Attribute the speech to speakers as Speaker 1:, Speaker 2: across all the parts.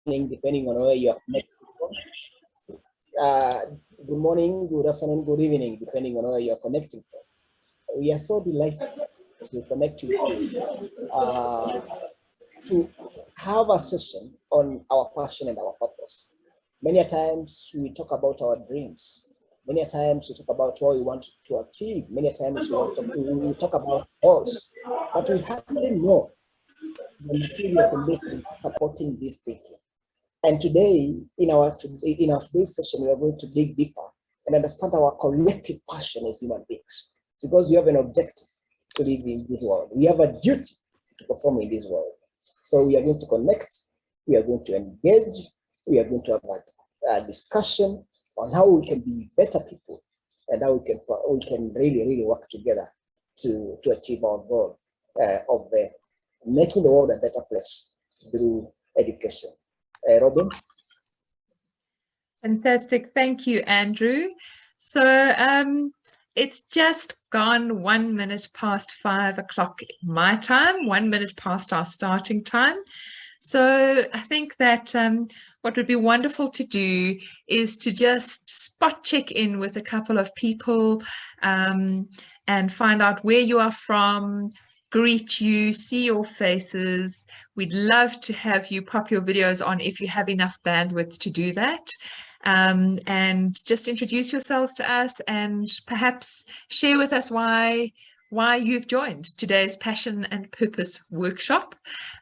Speaker 1: depending on where you are connecting from. Good morning, good afternoon, good evening, depending on where you are connecting from. We are so delighted to connect with you to have a session on our passion and our purpose. Many a times we talk about our dreams. Many a times we talk about what we want to achieve. Many a times we talk about goals, but we hardly know the material conditions supporting this thinking. And today, in our today's session, we are going to dig deeper and understand our collective passion as human beings, because we have an objective to live in this world. We have a duty to perform in this world. So we are going to connect, we are going to engage, we are going to have a discussion on how we can be better people and how we can really work together to achieve our goal of making the world a better place through education. Robin?
Speaker 2: Fantastic. Thank you, Andrew. So it's just gone 1 minute past 5 o'clock my time, 1 minute past our starting time. So I think that what would be wonderful to do is to just spot check in with a couple of people and find out where you are from, greet you, see your faces. We'd love to have you pop your videos on if you have enough bandwidth to do that. And just introduce yourselves to us and perhaps share with us why you've joined today's Passion and Purpose workshop.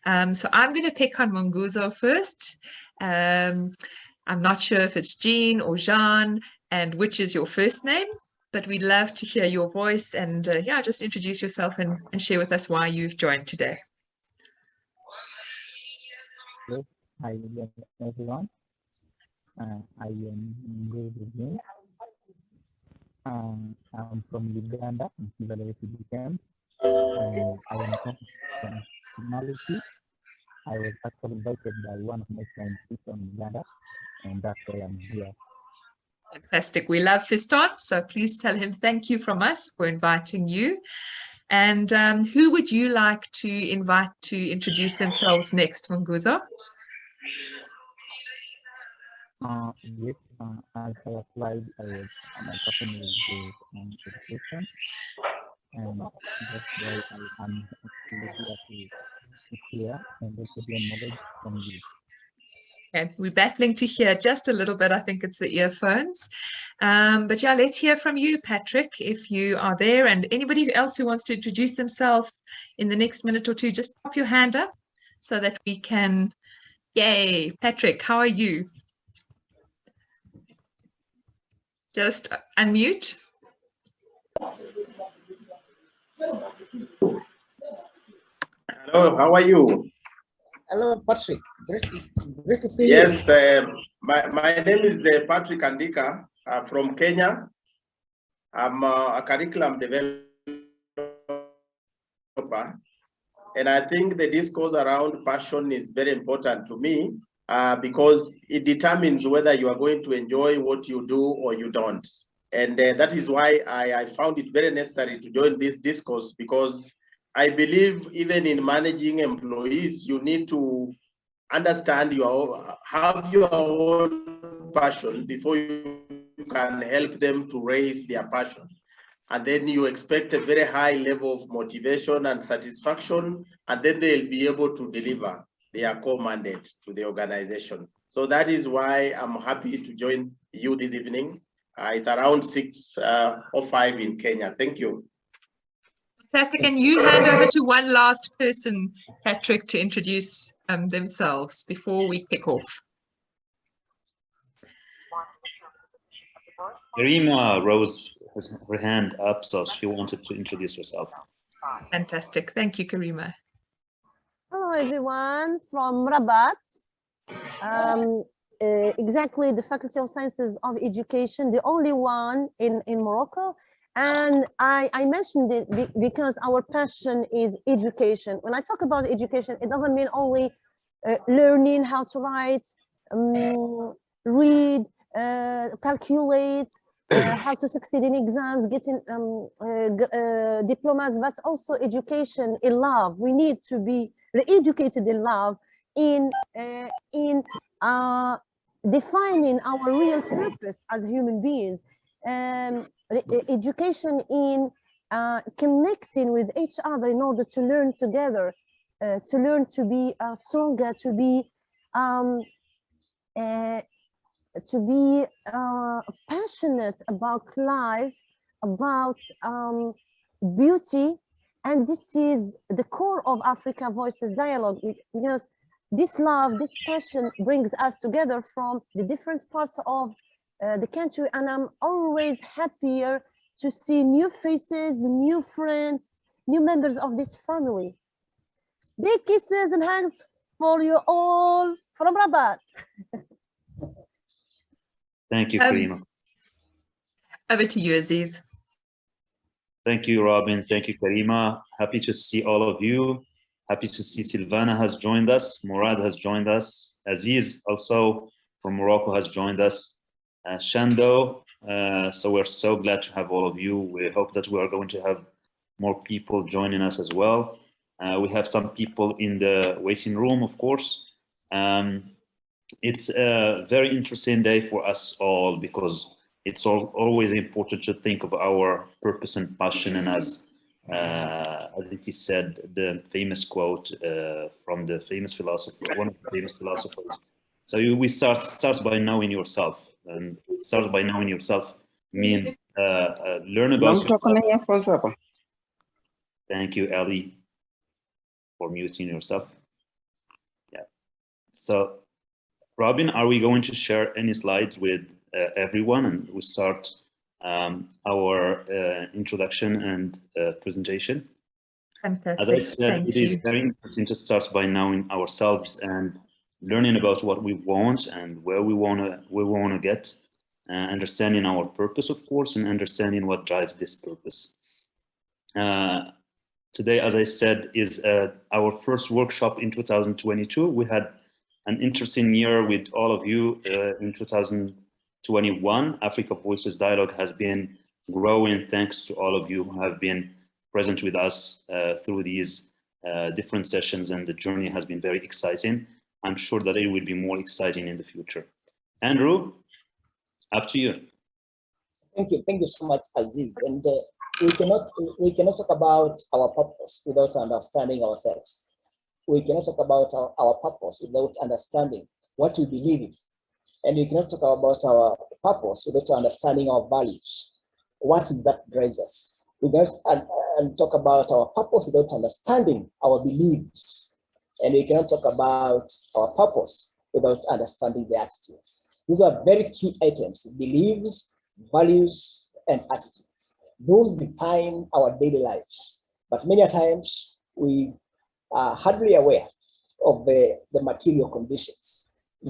Speaker 2: So I'm going to pick on Munguzo first. I'm not sure if it's Jean or Jean and which is your first name, but we'd love to hear your voice and yeah, just introduce yourself and share with us why you've joined today.
Speaker 3: Hello, hi everyone. I am Munguzo. I'm from Uganda, in the refugee camp. I am from personality. I was actually invited by one of my friends from Uganda, and that's why I'm here.
Speaker 2: Fantastic. We love Fiston, so please tell him thank you from us for inviting you. And who would you like to invite to introduce themselves next, Munguzo?
Speaker 3: Yes, as I applied, I was my passion is education, and that's why I am actually here to share and also gain knowledge from you.
Speaker 2: Okay, we're battling to hear just a little bit. I think it's the earphones. But yeah, let's hear from you, Patrick, if you are there, and anybody else who wants to introduce themselves in the next minute or two, just pop your hand up so that we can. Yay, Patrick, how are you? Just unmute.
Speaker 4: Hello, how are you?
Speaker 1: Hello, Patrick. Great to see you.
Speaker 4: Yes, my name is Patrick Andika from Kenya. I'm a curriculum developer, and I think the discourse around passion is very important to me because it determines whether you are going to enjoy what you do or you don't. And that is why I found it very necessary to join this discourse, because I believe even in managing employees, you need to understand have your own passion before you can help them to raise their passion. And then you expect a very high level of motivation and satisfaction, and then they'll be able to deliver their core mandate to the organization. So that is why I'm happy to join you this evening. It's around 6:05 in Kenya. Thank you.
Speaker 2: Fantastic. And you hand over to one last person, Patrick, to introduce themselves before we kick off.
Speaker 5: Karima rose her hand up, so she wanted to introduce herself.
Speaker 2: Fantastic. Thank you, Karima.
Speaker 6: Hello, everyone from Rabat. Exactly the Faculty of Sciences of Education, the only one in Morocco. And I mentioned it because our passion is education. When I talk about education, it doesn't mean only learning how to write, read, calculate, how to succeed in exams, getting diplomas, but also education in love. We need to be re-educated in love, in defining our real purpose as human beings. Education in connecting with each other in order to learn together, to learn to be stronger, to be passionate about life, about beauty. And this is the core of Africa Voices Dialogue, because this love, this passion brings us together from the different parts of the country. And I'm always happier to see new faces, new friends, new members of this family. Big kisses and hugs for you all from Rabat.
Speaker 5: Thank you, Karima.
Speaker 2: Over to you, Aziz.
Speaker 5: Thank you, Robin. Thank you, Karima. Happy to see all of you. Happy to see Silvana has joined us. Murad has joined us. Aziz also from Morocco has joined us. Shando. So we're so glad to have all of you. We hope that we are going to have more people joining us as well. We have some people in the waiting room, of course. It's a very interesting day for us all, because it's always important to think of our purpose and passion. And as it is said, the famous quote from the famous philosopher, one of the famous philosophers. So we start by knowing yourself, and start by knowing yourself mean learn about yourself. Thank you, Ali, for muting yourself. Yeah. So, Robin, are we going to share any slides with everyone, and we start our introduction and presentation?
Speaker 2: Fantastic.
Speaker 5: As I said, it is very interesting to start by knowing ourselves and learning about what we want and where we want to get, understanding our purpose, of course, and understanding what drives this purpose. Today, as I said, is our first workshop in 2022. We had an interesting year with all of you in 2021. Africa Voices Dialogue has been growing thanks to all of you who have been present with us through these different sessions, and the journey has been very exciting. I'm sure that it will be more exciting in the future. Andrew, up to you.
Speaker 1: Thank you so much, Aziz. And we cannot talk about our purpose without understanding ourselves. We cannot talk about our purpose without understanding what we believe in. And we cannot talk about our purpose without understanding our values. What is that drives us? We cannot talk about our purpose without understanding our beliefs. And we cannot talk about our purpose without understanding the attitudes. These are very key items: beliefs, values, and attitudes. Those define our daily lives. But many times we are hardly aware of the material conditions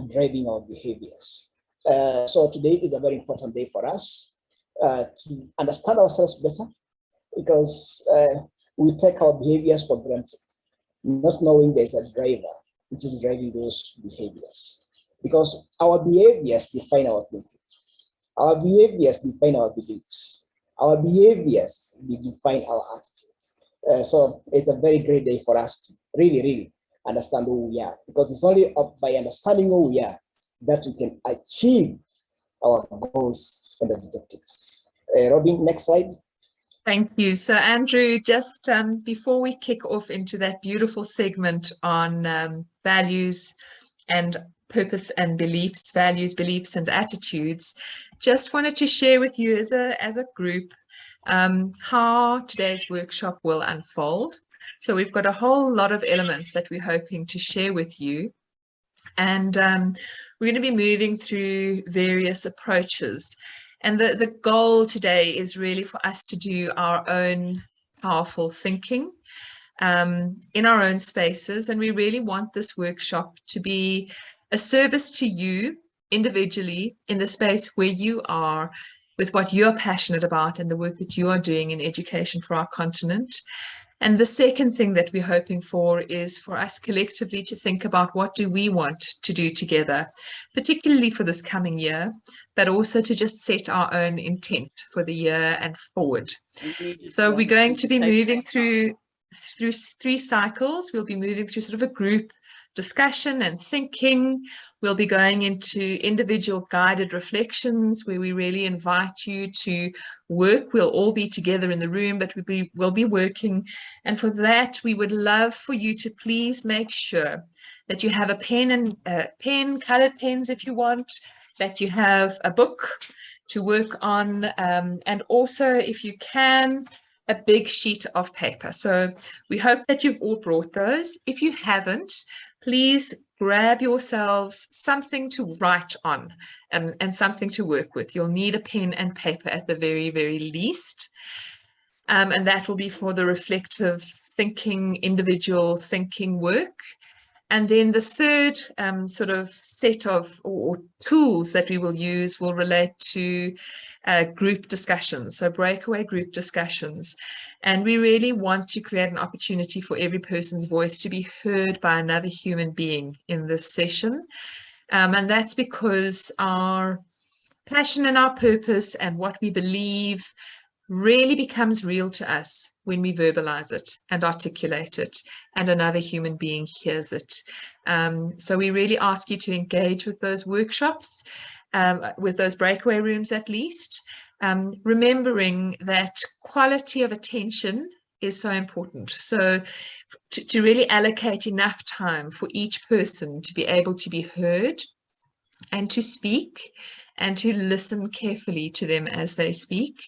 Speaker 1: driving our behaviors. So today is a very important day for us to understand ourselves better, because we take our behaviors for granted, not knowing there's a driver which is driving those behaviors. Because our behaviors define our thinking. Our behaviors define our beliefs. Our behaviors define our attitudes. So it's a very great day for us to really understand who we are, because it's only by understanding who we are that we can achieve our goals and objectives. Robin, next slide.
Speaker 2: Thank you. So Andrew, just before we kick off into that beautiful segment on values and purpose and beliefs, values, beliefs, and attitudes, just wanted to share with you as a group how today's workshop will unfold. So we've got a whole lot of elements that we're hoping to share with you. And we're going to be moving through various approaches. And the goal today is really for us to do our own powerful thinking in our own spaces. And we really want this workshop to be a service to you individually in the space where you are, with what you're passionate about and the work that you are doing in education for our continent. And the second thing that we're hoping for is for us collectively to think about what do we want to do together, particularly for this coming year, but also to just set our own intent for the year and forward. So we're going to be moving through through 3 cycles. We'll be moving through sort of a group discussion and thinking. We'll be going into individual guided reflections where we really invite you to work. We'll all be together in the room, but we'll be working. And for that, we would love for you to please make sure that you have a pen and colored pens if you want, that you have a book to work on, and also, if you can, a big sheet of paper. So we hope that you've all brought those. If you haven't, please grab yourselves something to write on and something to work with. You'll need a pen and paper at the very, very least. And that will be for the reflective thinking, individual thinking work. And then the third sort of set of or tools that we will use will relate to group discussions, so breakaway group discussions. And we really want to create an opportunity for every person's voice to be heard by another human being in this session. And that's because our passion and our purpose and what we believe really becomes real to us when we verbalize it and articulate it and another human being hears it. So we really ask you to engage with those workshops, with those breakaway rooms at least, remembering that quality of attention is so important. So to really allocate enough time for each person to be able to be heard and to speak and to listen carefully to them as they speak.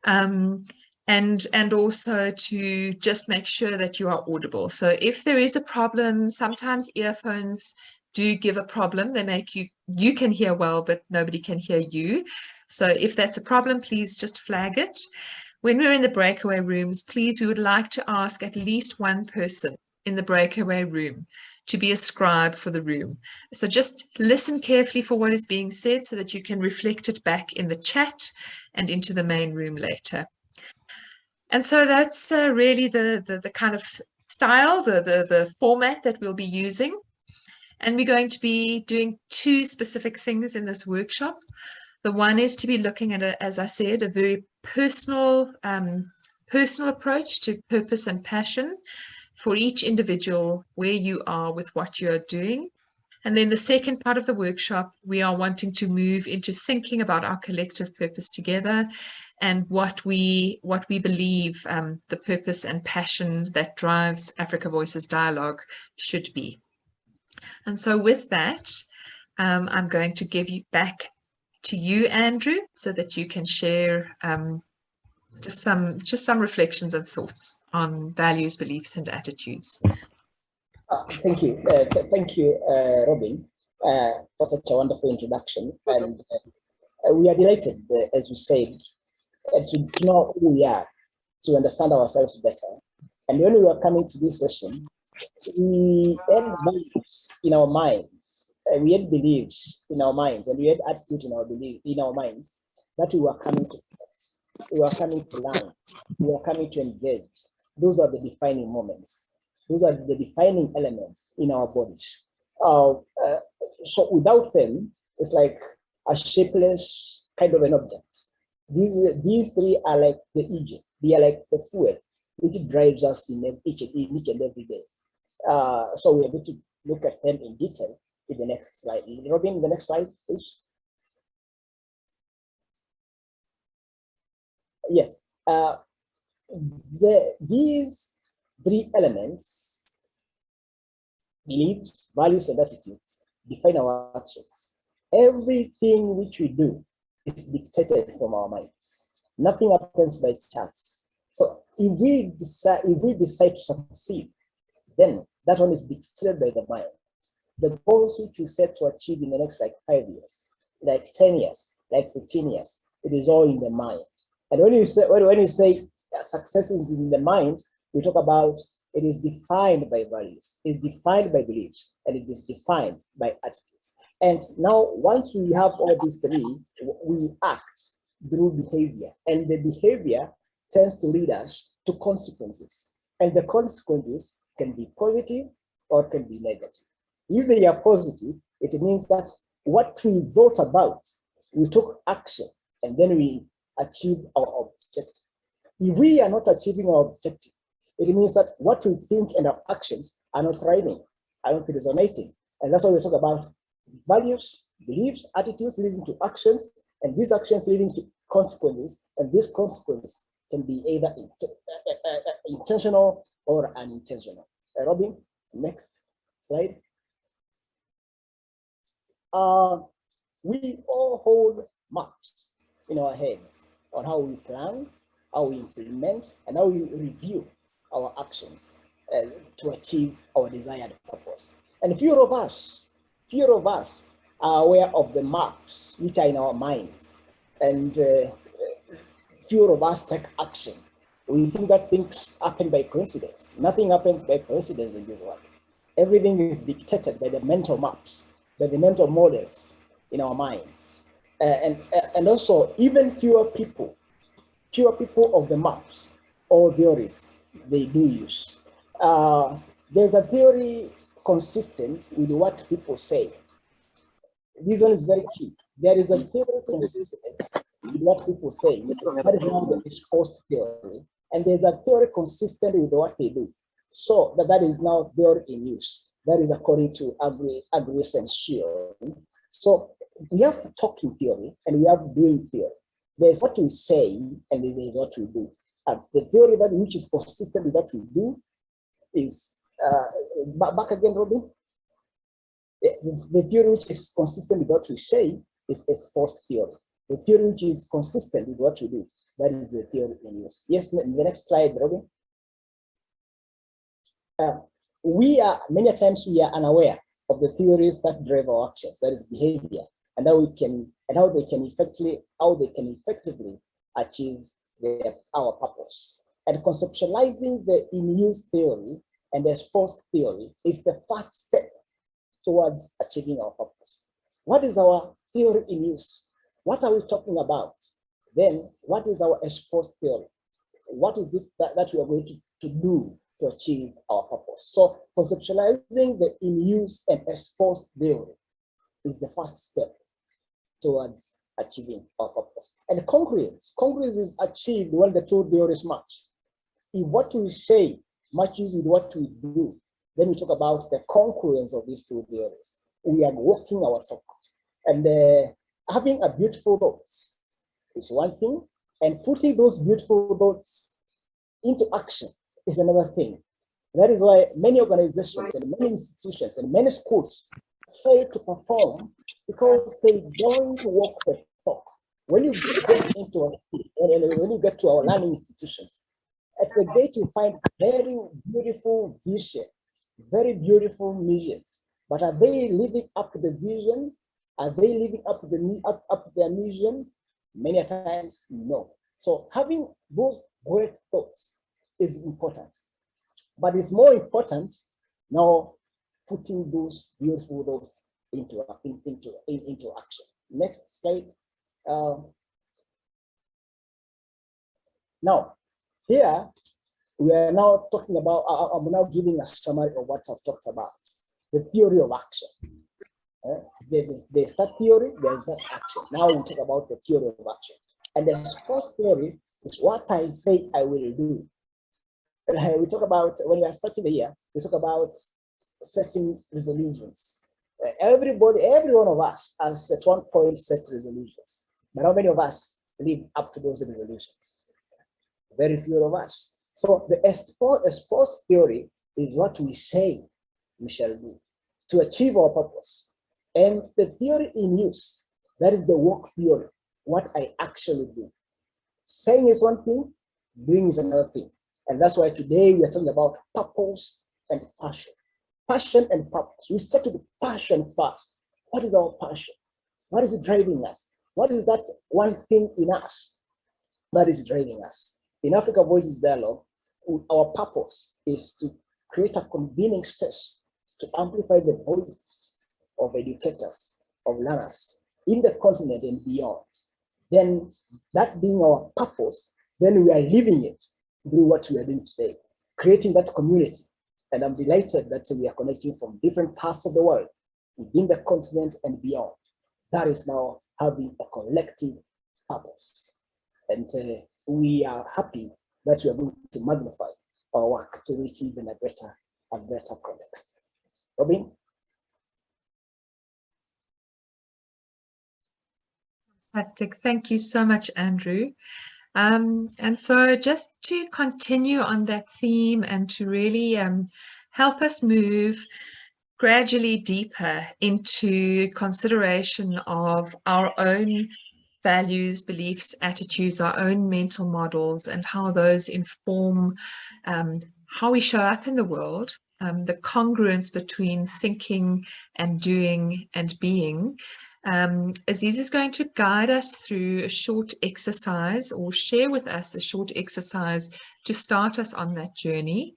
Speaker 2: And also to just make sure that you are audible. So if there is a problem, sometimes earphones do give a problem. They make you can hear well, but nobody can hear you. So if that's a problem, please just flag it. When we're in the breakaway rooms, please, we would like to ask at least one person in the breakaway room to be a scribe for the room. So just listen carefully for what is being said so that you can reflect it back in the chat and into the main room later. And so that's really the kind of style, the format that we'll be using. And we're going to be doing 2 specific things in this workshop. The one is to be looking at, as I said, a very personal approach to purpose and passion for each individual, where you are with what you're doing. And then the second part of the workshop, we are wanting to move into thinking about our collective purpose together and what we believe the purpose and passion that drives Africa Voices Dialogue should be. And so with that, I'm going to give you back to you, Andrew, so that you can share just some reflections and thoughts on values, beliefs, and attitudes.
Speaker 1: Thank you. Thank you, Robin, for such a wonderful introduction. And we are delighted, as we said, to know who we are, to understand ourselves better. And when we were coming to this session, we had values in our minds, we had beliefs in our minds, and we had attitude in our minds that we were coming to protect, we were coming to learn, we were coming to engage. Those are the defining moments. Those are the defining elements in our bodies. So without them, it's like a shapeless kind of an object. These 3 are like the engine. They are like the fuel which drives us in each and every day. So we are going to look at them in detail in the next slide. Robin, the next slide, please. Yes. These 3 elements, beliefs, values, and attitudes, define our actions. Everything which we do is dictated from our minds. Nothing happens by chance. So if we decide to succeed, then that one is dictated by the mind. The goals which we set to achieve in the next like 5 years, like 10 years, like 15 years, it is all in the mind. And when you say success is in the mind, we talk about it is defined by values, it's defined by beliefs, and it is defined by attitudes. And now, once we have all these 3, we act through behavior, and the behavior tends to lead us to consequences. And the consequences can be positive or can be negative. If they are positive, it means that what we thought about, we took action, and then we achieved our objective. If we are not achieving our objective, It means that what we think and our actions are not rhyming, are not resonating. And that's why we talk about values, beliefs, attitudes leading to actions, and these actions leading to consequences. And these consequences can be either intentional or unintentional. Robin, next slide. We all hold maps in our heads on how we plan, how we implement, and how we review our actions to achieve our desired purpose. And few of us are aware of the maps which are in our minds, and few of us take action. We think that things happen by coincidence. Nothing happens by coincidence in this world. Everything is dictated by the mental maps, by the mental models in our minds. And also, even fewer people of the maps or theories they do use. There's a theory consistent with what people say. This one is very key. There is a theory consistent with what people say. That is now the exposed theory. And there's a theory consistent with what they do. So that is now theory in use. That is according to Agri-Sensio. So we have talking theory and we have doing theory. There's what we say and there's what we do. And the theory that which is consistent with what we do is back again, Robin. The theory which is consistent with what we say is exposed theory. The theory which is consistent with what we do, that is the theory in use. Yes, in the next slide, Robin. Many times we are unaware of the theories that drive our actions, that is behavior, and how they can effectively achieve our purpose. And conceptualizing the in-use theory and the exposed theory is the first step towards achieving our purpose. What is our theory in use? What are we talking about? Then what is our exposed theory? What is it that we are going to do to achieve our purpose? So conceptualizing the in-use and exposed theory is the first step towards achieving our purpose. And congruence is achieved when the two theories match. If what we say matches with what we do, then we talk about the congruence of these two theories. We are walking our talk. And having a beautiful thoughts is one thing, and putting those beautiful thoughts into action is another thing. That is why many organizations and many institutions and many schools fail to perform because they don't walk the talk. When you get to our learning institutions, at the gate you find very beautiful vision, very beautiful missions. But are they living up to the visions? Are they living up to their mission? Many times, no. So having those great thoughts is important. But it's more important now putting those beautiful thoughts into action. Next slide. Now, here we are now talking about, I'm now giving a summary of what I've talked about, the theory of action. There's that theory, there's that action. Now we talk about the theory of action. And the first theory is what I say I will do. We talk about, when we are starting the year, we talk about setting resolutions. Every one of us has at one point set resolutions. But how many of us live up to those resolutions? Very few of us. So the exposed theory is what we say we shall do to achieve our purpose. And the theory in use, that is the work theory, what I actually do. Saying is one thing, doing is another thing. And that's why today we are talking about purpose and passion. Passion and purpose. We start with the passion first. What is our passion? What is driving us? What is that one thing in us that is driving us? In Africa Voices Dialogue, our purpose is to create a convening space to amplify the voices of educators, of learners in the continent and beyond. Then that being our purpose, then we are living it through what we are doing today, creating that community. And I'm delighted that we are connecting from different parts of the world, within the continent and beyond. That is now having a collective purpose. And we are happy that we are going to magnify our work to reach even a greater context. Robin?
Speaker 2: Fantastic. Thank you so much, Andrew. And so just to continue on that theme and to really help us move gradually deeper into consideration of our own values, beliefs, attitudes, our own mental models, and how those inform how we show up in the world, the congruence between thinking and doing and being. Aziz is going to guide us through a short exercise, or share with us a short exercise to start us on that journey.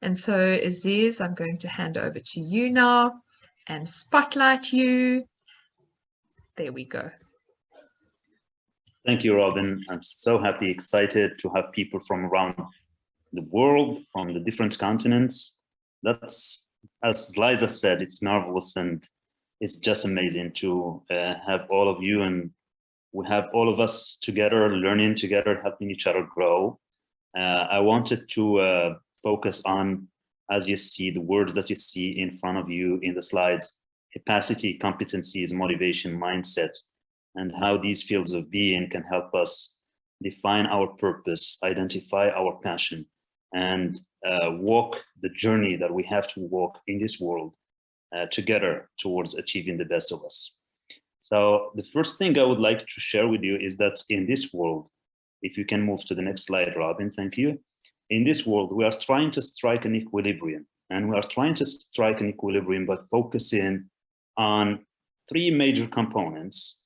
Speaker 2: And so, Aziz, I'm going to hand over to you now and spotlight you. There we go.
Speaker 5: Thank you, Robin. I'm so happy, excited to have people from around the world, from the different continents. That's, as Liza said, it's marvelous, and it's just amazing to have all of you, and we have all of us together, learning together, helping each other grow. I wanted to focus on, as you see, the words that you see in front of you in the slides: capacity, competencies, motivation, mindset, and how these fields of being can help us define our purpose, identify our passion, and walk the journey that we have to walk in this world together towards achieving the best of us. So the first thing I would like to share with you is that in this world, if you can move to the next slide, Robin, thank you. In this world, we are trying to strike an equilibrium, and we are trying to strike an equilibrium by focusing on three major components,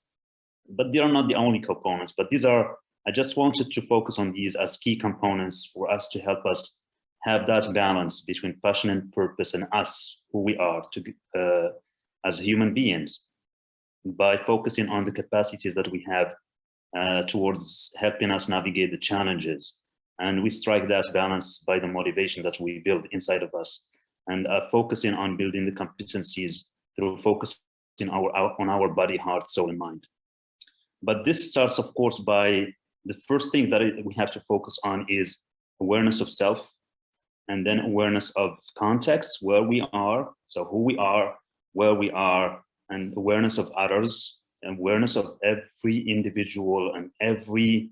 Speaker 5: but they are not the only components, but these are, I just wanted to focus on these as key components for us to help us have that balance between passion and purpose and us, who we are as human beings, by focusing on the capacities that we have towards helping us navigate the challenges. And we strike that balance by the motivation that we build inside of us, and focusing on building the competencies through focusing on our body, heart, soul, and mind. But this starts, of course, by the first thing that we have to focus on is awareness of self, and then awareness of context, where we are, so who we are, where we are, and awareness of others, and awareness of every individual and every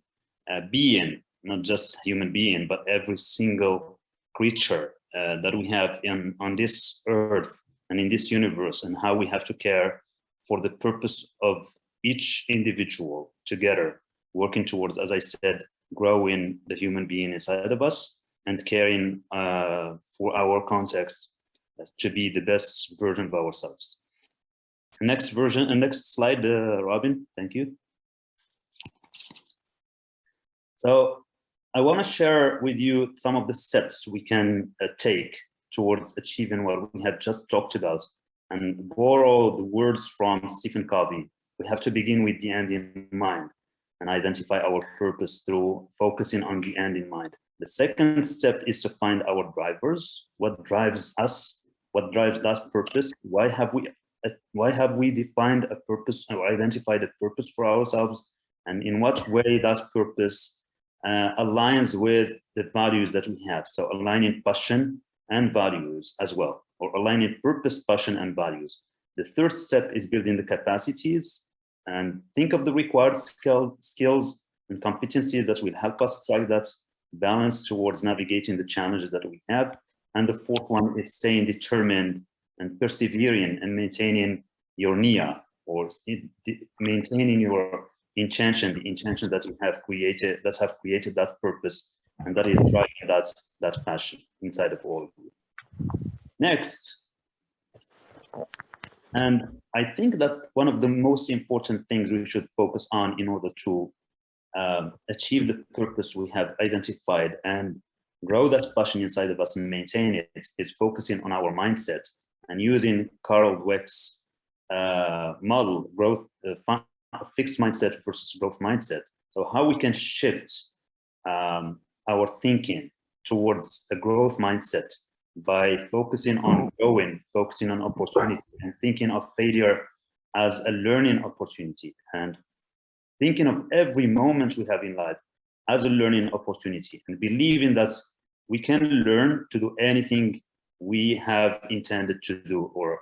Speaker 5: being, not just human being, but every single creature that we have on this earth and in this universe, and how we have to care for the purpose of each individual together, working towards, as I said, growing the human being inside of us, and caring for our context to be the best version of ourselves. Next slide, Robin, thank you. So I want to share with you some of the steps we can take towards achieving what we have just talked about, and borrow the words from Stephen Covey. We have to begin with the end in mind and identify our purpose through focusing on the end in mind. The second step is to find our drivers. What drives us? What drives that purpose? Why have we defined a purpose or identified a purpose for ourselves? And in what way that purpose aligns with the values that we have? So aligning passion and values as well, or aligning purpose, passion, and values. The third step is building the capacities, and think of the required skills and competencies that will help us strike that balance towards navigating the challenges that we have. And the fourth one is staying determined and persevering and maintaining your niya, or maintaining your intention, the intention that you have created, that have created that purpose, and that is driving that passion inside of all of you. Next, and I think that one of the most important things we should focus on in order to achieve the purpose we have identified and grow that passion inside of us and maintain it is focusing on our mindset, and using Carol Dweck's model, fixed mindset versus growth mindset. So how we can shift our thinking towards a growth mindset by focusing on growing, focusing on opportunity, and thinking of failure as a learning opportunity, and thinking of every moment we have in life as a learning opportunity, and believing that we can learn to do anything we have intended to do, or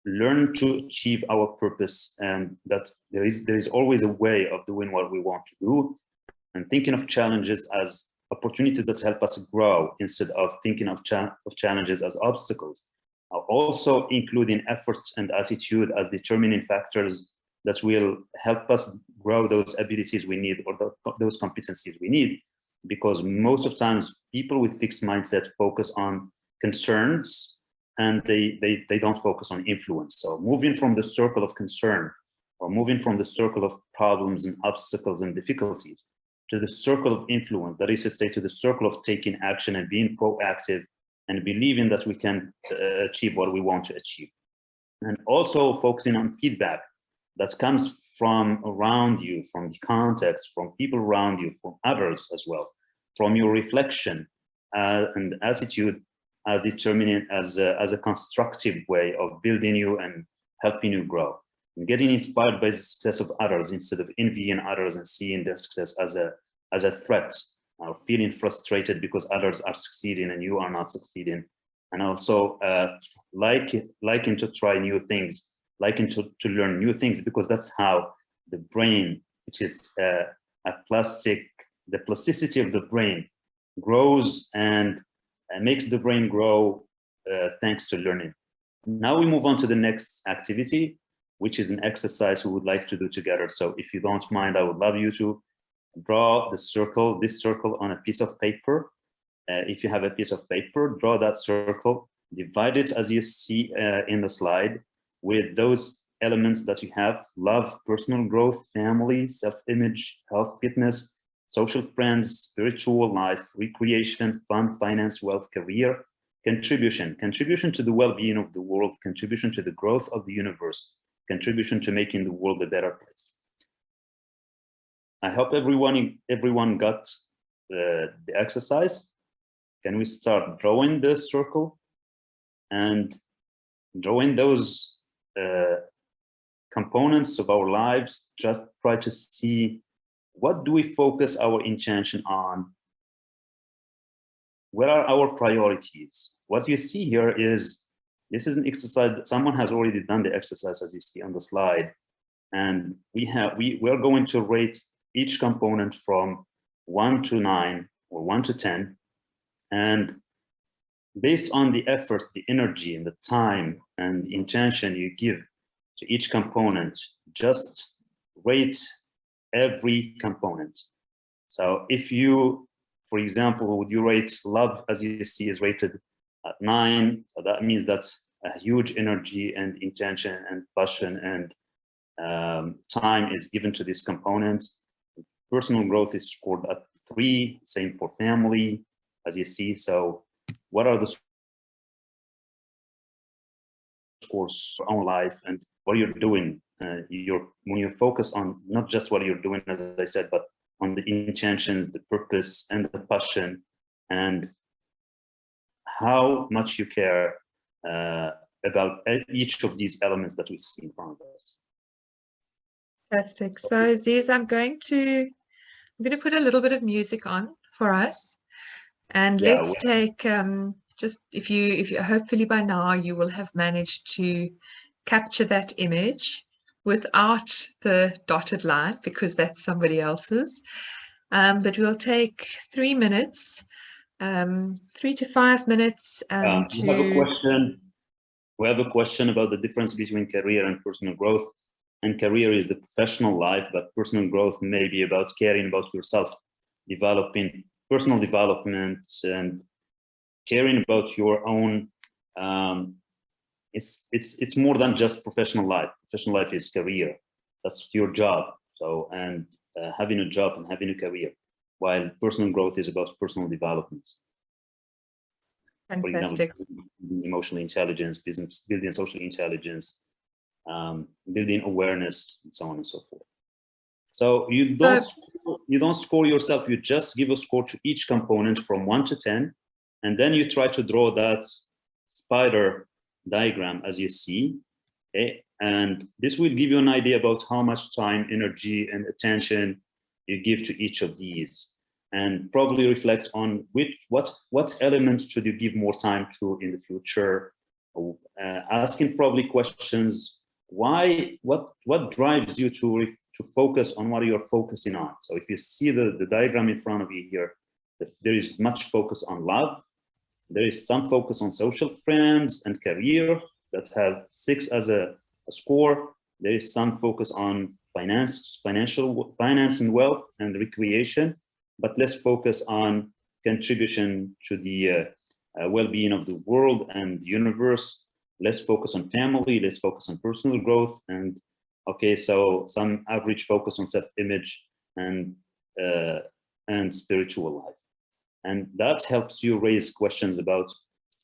Speaker 5: learn to achieve our purpose, and that there is always a way of doing what we want to do, and thinking of challenges as opportunities that help us grow instead of thinking of challenges as obstacles. Also including effort and attitude as determining factors that will help us grow those abilities we need, or those competencies we need, because most of times people with fixed mindset focus on concerns and they don't focus on influence. So moving from the circle of concern, or moving from the circle of problems and obstacles and difficulties, to the circle of influence, that is to say, to the circle of taking action and being proactive and believing that we can achieve what we want to achieve. And also focusing on feedback that comes from around you, from the context, from people around you, from others as well, from your reflection and attitude as determining as a constructive way of building you and helping you grow. And getting inspired by the success of others instead of envying others and seeing their success as a threat, or feeling frustrated because others are succeeding and you are not succeeding. And also liking to try new things, liking to learn new things, because that's how the brain, which is the plasticity of the brain, grows and makes the brain grow thanks to learning. Now we move on to the next activity, which is an exercise we would like to do together. So if you don't mind, I would love you to draw this circle on a piece of paper. If you have a piece of paper, draw that circle, divide it as you see in the slide with those elements that you have: love, personal growth, family, self-image, health, fitness, social friends, spiritual life, recreation, fun, finance, wealth, career, contribution to the well-being of the world, contribution to the growth of the universe, contribution to making the world a better place. I hope everyone got the exercise. Can we start drawing the circle and drawing those components of our lives? Just try to see, what do we focus our intention on? Where are our priorities? What you see here is, this is an exercise that someone has already done the exercise, as you see on the slide. And we're going to rate each component from 1 to 9 or 1 to 10. And based on the effort, the energy, and the time and the intention you give to each component, just rate every component. So if you, for example, would you rate love, as you see, is rated at 9. So that means that's a huge energy and intention and passion and time is given to this component. Personal growth is scored at 3, same for family, as you see. So what are the scores for own life and what you're doing? When you focus on not just what you're doing, as I said, but on the intentions, the purpose, and the passion, and how much you care about each of these elements that we see in front of us.
Speaker 2: Fantastic. So Aziz, I'm going to put a little bit of music on for us, and
Speaker 5: Yeah,
Speaker 2: let's take just if you hopefully by now you will have managed to capture that image without the dotted line, because that's somebody else's. But we'll take 3 minutes, 3 to 5 minutes
Speaker 5: We have a question about the difference between career and personal growth. And career is the professional life, but personal growth may be about caring about yourself, developing personal development and caring about your own. It's more than just professional life. Professional life is career. That's your job. So, and having a job and having a career, while personal growth is about personal development.
Speaker 2: Fantastic.
Speaker 5: For example, emotional intelligence, building social intelligence, building awareness, and so on and so forth. So you don't score yourself. You just give a score to each component from 1 to 10, and then you try to draw that spider diagram as you see. Okay, and this will give you an idea about how much time, energy, and attention you give to each of these. and probably reflect on what elements should you give more time to in the future. Asking probably questions, what drives you to focus on what you're focusing on. So if you see the diagram in front of you here, there is much focus on love. There is some focus on social friends and career that have 6 as a score. There is some focus on finance and wealth and recreation, but less focus on contribution to the well-being of the world and the universe. Less focus on family, less focus on personal growth, and okay, so some average focus on self-image and spiritual life. And that helps you raise questions about,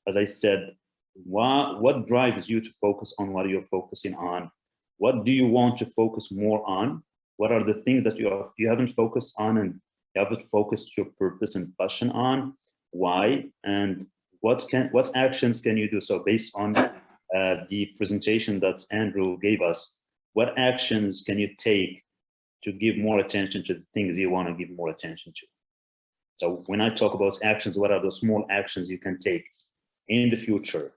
Speaker 5: as I said, what drives you to focus on what you're focusing on? What do you want to focus more on? What are the things that you haven't focused on and you haven't focused your purpose and passion on? Why? And what actions can you do? So based on the presentation that Andrew gave us, what actions can you take to give more attention to the things you want to give more attention to? So when I talk about actions, what are the small actions you can take in the future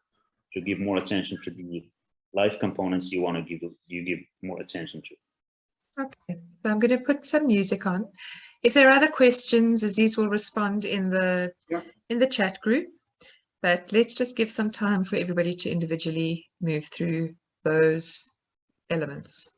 Speaker 5: to give more attention to the life components you want to give more attention to?
Speaker 2: Okay, so I'm going to put some music on. If there are other questions, Aziz will respond in the chat group. But let's just give some time for everybody to individually move through those elements.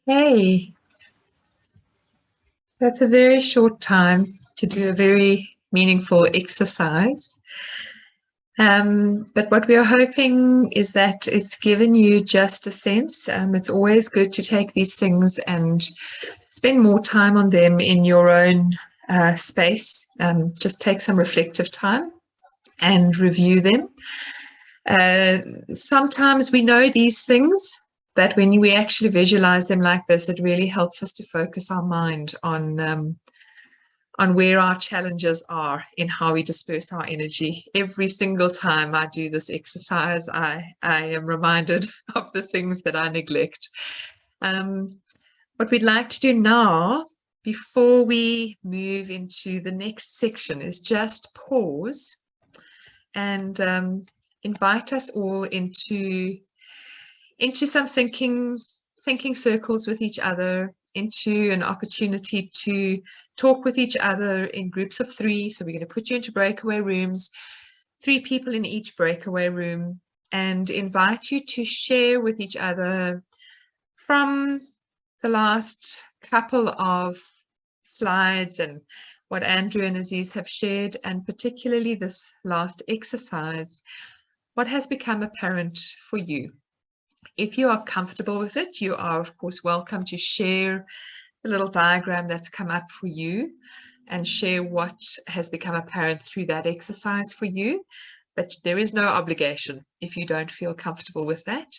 Speaker 2: Okay, that's a very short time to do a very meaningful exercise. But what we are hoping is that it's given you just a sense. It's always good to take these things and spend more time on them in your own space. Just take some reflective time and review them. Sometimes we know these things, but when we actually visualize them like this, it really helps us to focus our mind on where our challenges are in how we disperse our energy. Every single time I do this exercise, I am reminded of the things that I neglect. What we'd like to do now, before we move into the next section, is just pause and invite us all into some thinking circles with each other, into an opportunity to talk with each other in groups of 3. So we're going to put you into breakaway rooms, 3 people in each breakaway room, and invite you to share with each other from the last couple of slides and what Andrew and Aziz have shared, and particularly this last exercise, what has become apparent for you. If you are comfortable with it, you are, of course, welcome to share the little diagram that's come up for you and share what has become apparent through that exercise for you. But there is no obligation if you don't feel comfortable with that.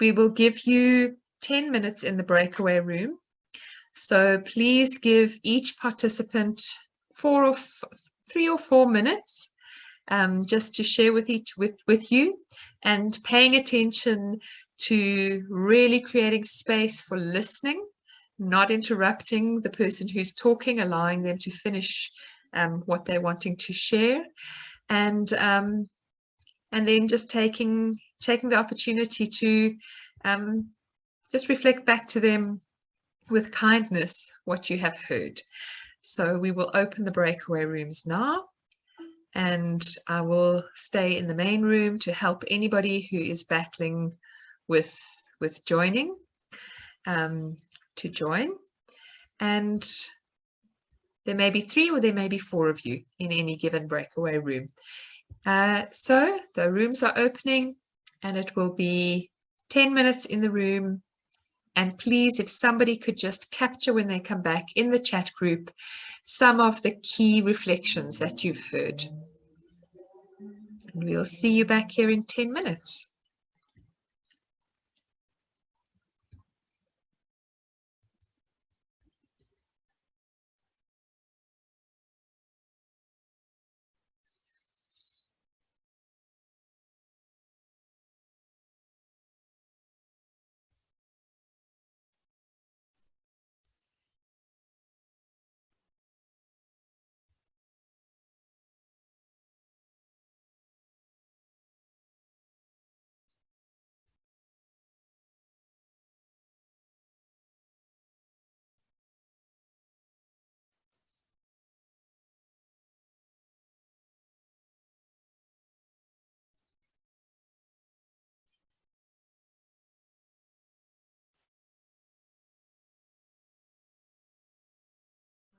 Speaker 2: We will give you 10 minutes in the breakaway room. So please give each participant 3 or 4 minutes just to share with you, and paying attention to really creating space for listening not interrupting the person who's talking, allowing them to finish what they're wanting to share, and then just taking the opportunity to just reflect back to them with kindness what you have heard. So we will open the breakaway rooms now, and I will stay in the main room to help anybody who is battling with joining to join. And there may be 3 or there may be 4 of you in any given breakaway room. So the rooms are opening, and it will be 10 minutes in the room. And please, if somebody could just capture when they come back in the chat group some of the key reflections that you've heard. And we'll see you back here in 10 minutes.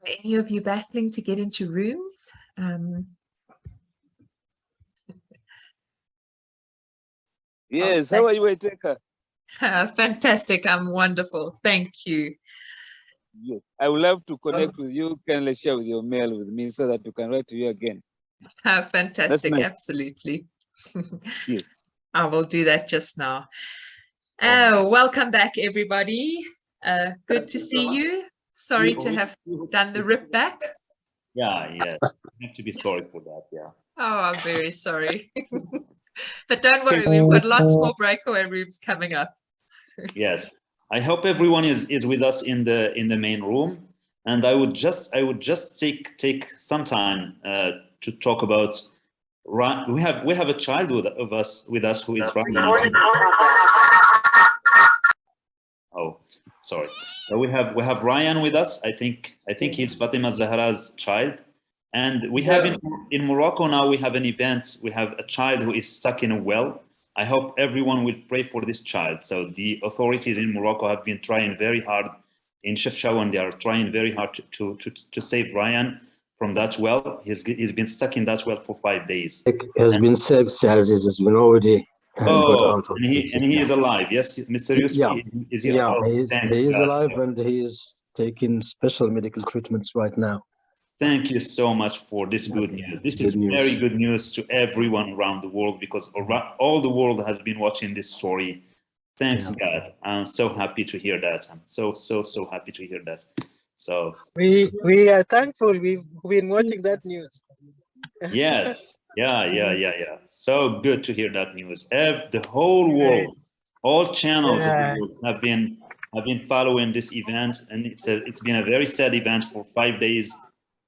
Speaker 2: Are any of you battling to get into rooms?
Speaker 7: Yes, how are you, Eteka?
Speaker 2: Fantastic, I'm wonderful, thank you.
Speaker 7: Yes, I would love to connect with you. Kindly share with your mail with me so that you can write to you again.
Speaker 2: Fantastic,
Speaker 7: nice.
Speaker 2: Absolutely.
Speaker 7: Yes.
Speaker 2: I will do that just now. Welcome back, everybody. Good to see you. Sorry to have done the rip back.
Speaker 5: Yeah, yeah. You have to be sorry for that, yeah.
Speaker 2: Oh, I'm very sorry. But don't worry, we've got lots more breakaway rooms coming up.
Speaker 5: Yes. I hope everyone is with us in the main room. And I would just take some time to talk about we have a child with us who is Ryan. Oh, sorry. So we have Ryan with us. I think he's Fatima Zahra's child. And we have in Morocco now, we have an event. We have a child who is stuck in a well. I hope everyone will pray for this child. So the authorities in Morocco have been trying very hard in Chefchaouen. They are trying very hard to save Ryan from that well. He's been stuck in that well for 5 days.
Speaker 8: He has been saved, Charles. He has been already got out of it.
Speaker 5: And he is alive. Yes, Mr. Yusuf, is he alive?
Speaker 8: He is alive, and he is taking special medical treatments right now.
Speaker 5: Thank you so much for this good news. This is very good news to everyone around the world, because all the world has been watching this story. Thanks God. I'm so happy to hear that. I'm so happy to hear that. So
Speaker 9: we are thankful we've been watching that news.
Speaker 5: Yes. Yeah. So good to hear that news. The whole world, all channels of the world have been following this event, and it's been a very sad event for 5 days.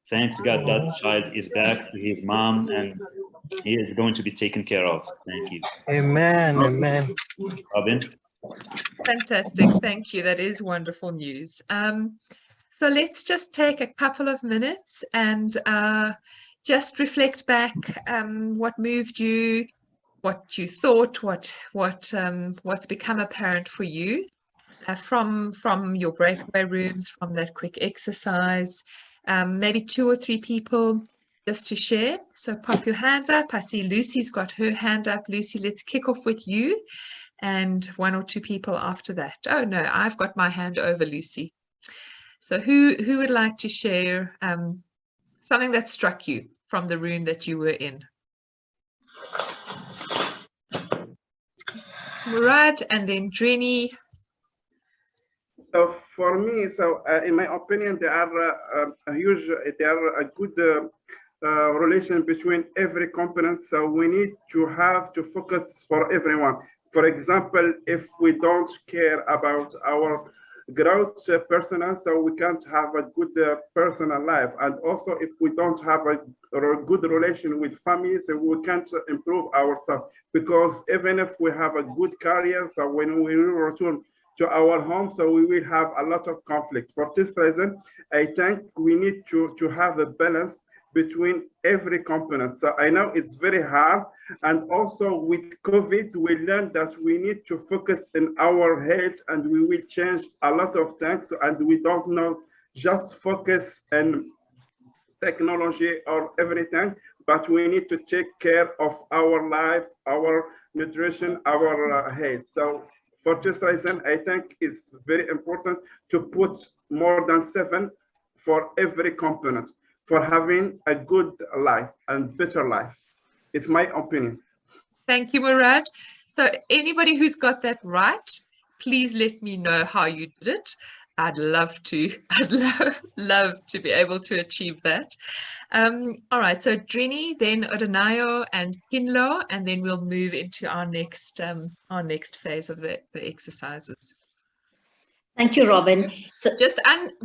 Speaker 5: Thanks God that child is back to his mom, and he is going to be taken care of. Thank you.
Speaker 9: Amen.
Speaker 5: Robin?
Speaker 2: Fantastic. Thank you. That is wonderful news. So let's just take a couple of minutes and just reflect back what moved you, what you thought, what's become apparent for you from your breakaway rooms, from that quick exercise. Maybe 2 or 3 people just to share. So pop your hands up. I see Lucy's got her hand up. Lucy, let's kick off with you, and 1 or 2 people after that. Oh no, I've got my hand over, Lucy. So who would like to share something that struck you from the room that you were in? Murad, and then Drini.
Speaker 10: So for me, in my opinion, there are a good relation between every component. So we need to have to focus for everyone. For example, if we don't care about our growth personal, so we can't have a good personal life. And also, if we don't have a good relation with families, so we can't improve ourselves. Because even if we have a good career, so when we return to our home, so we will have a lot of conflict. For this reason, I think we need to have a balance between every component. So I know it's very hard. And also with COVID, we learned that we need to focus in our head, and we will change a lot of things. And we don't know just focus on technology or everything, but we need to take care of our life, our nutrition, our health. So for this reason, I think it's very important to put more than 7 for every component for having a good life and better life. It's my opinion.
Speaker 2: Thank you, Murad. So anybody who's got that right, please let me know how you did it. I'd love to. I'd love to be able to achieve that. All right, so Drini, then Odenayo and Kinlo, and then we'll move into our next phase of the exercises.
Speaker 11: Thank you, Robin.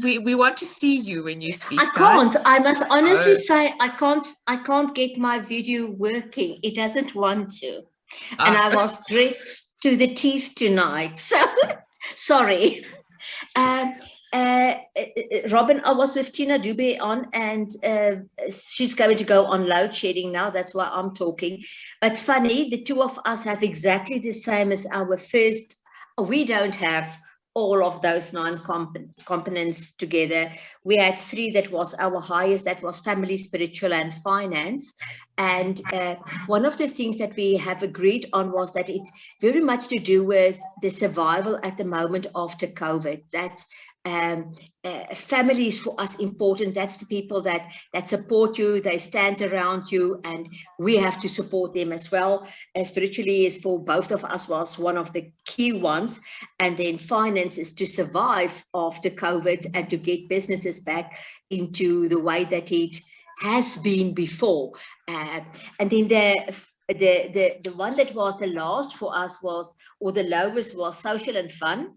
Speaker 2: We want to see you when you speak.
Speaker 11: I can't. Guys. I must honestly say I can't get my video working. It doesn't want to, and I was dressed to the teeth tonight. So sorry. Robin, I was with Tina Dube on, and she's going to go on load shedding now. That's why I'm talking. But funny, the two of us have exactly the same as our first. We don't have all of those 9 components together. We had 3 that was our highest, that was family, spiritual, and finance. And one of the things that we have agreed on was that it's very much to do with the survival at the moment after COVID. That family is for us important. That's the people that support you, they stand around you, and we have to support them as well. Spiritually is for both of us was one of the key ones. And then finance is to survive after COVID and to get businesses back into the way that it has been before. And then the one that was the last for us was, or the lowest was social and fun.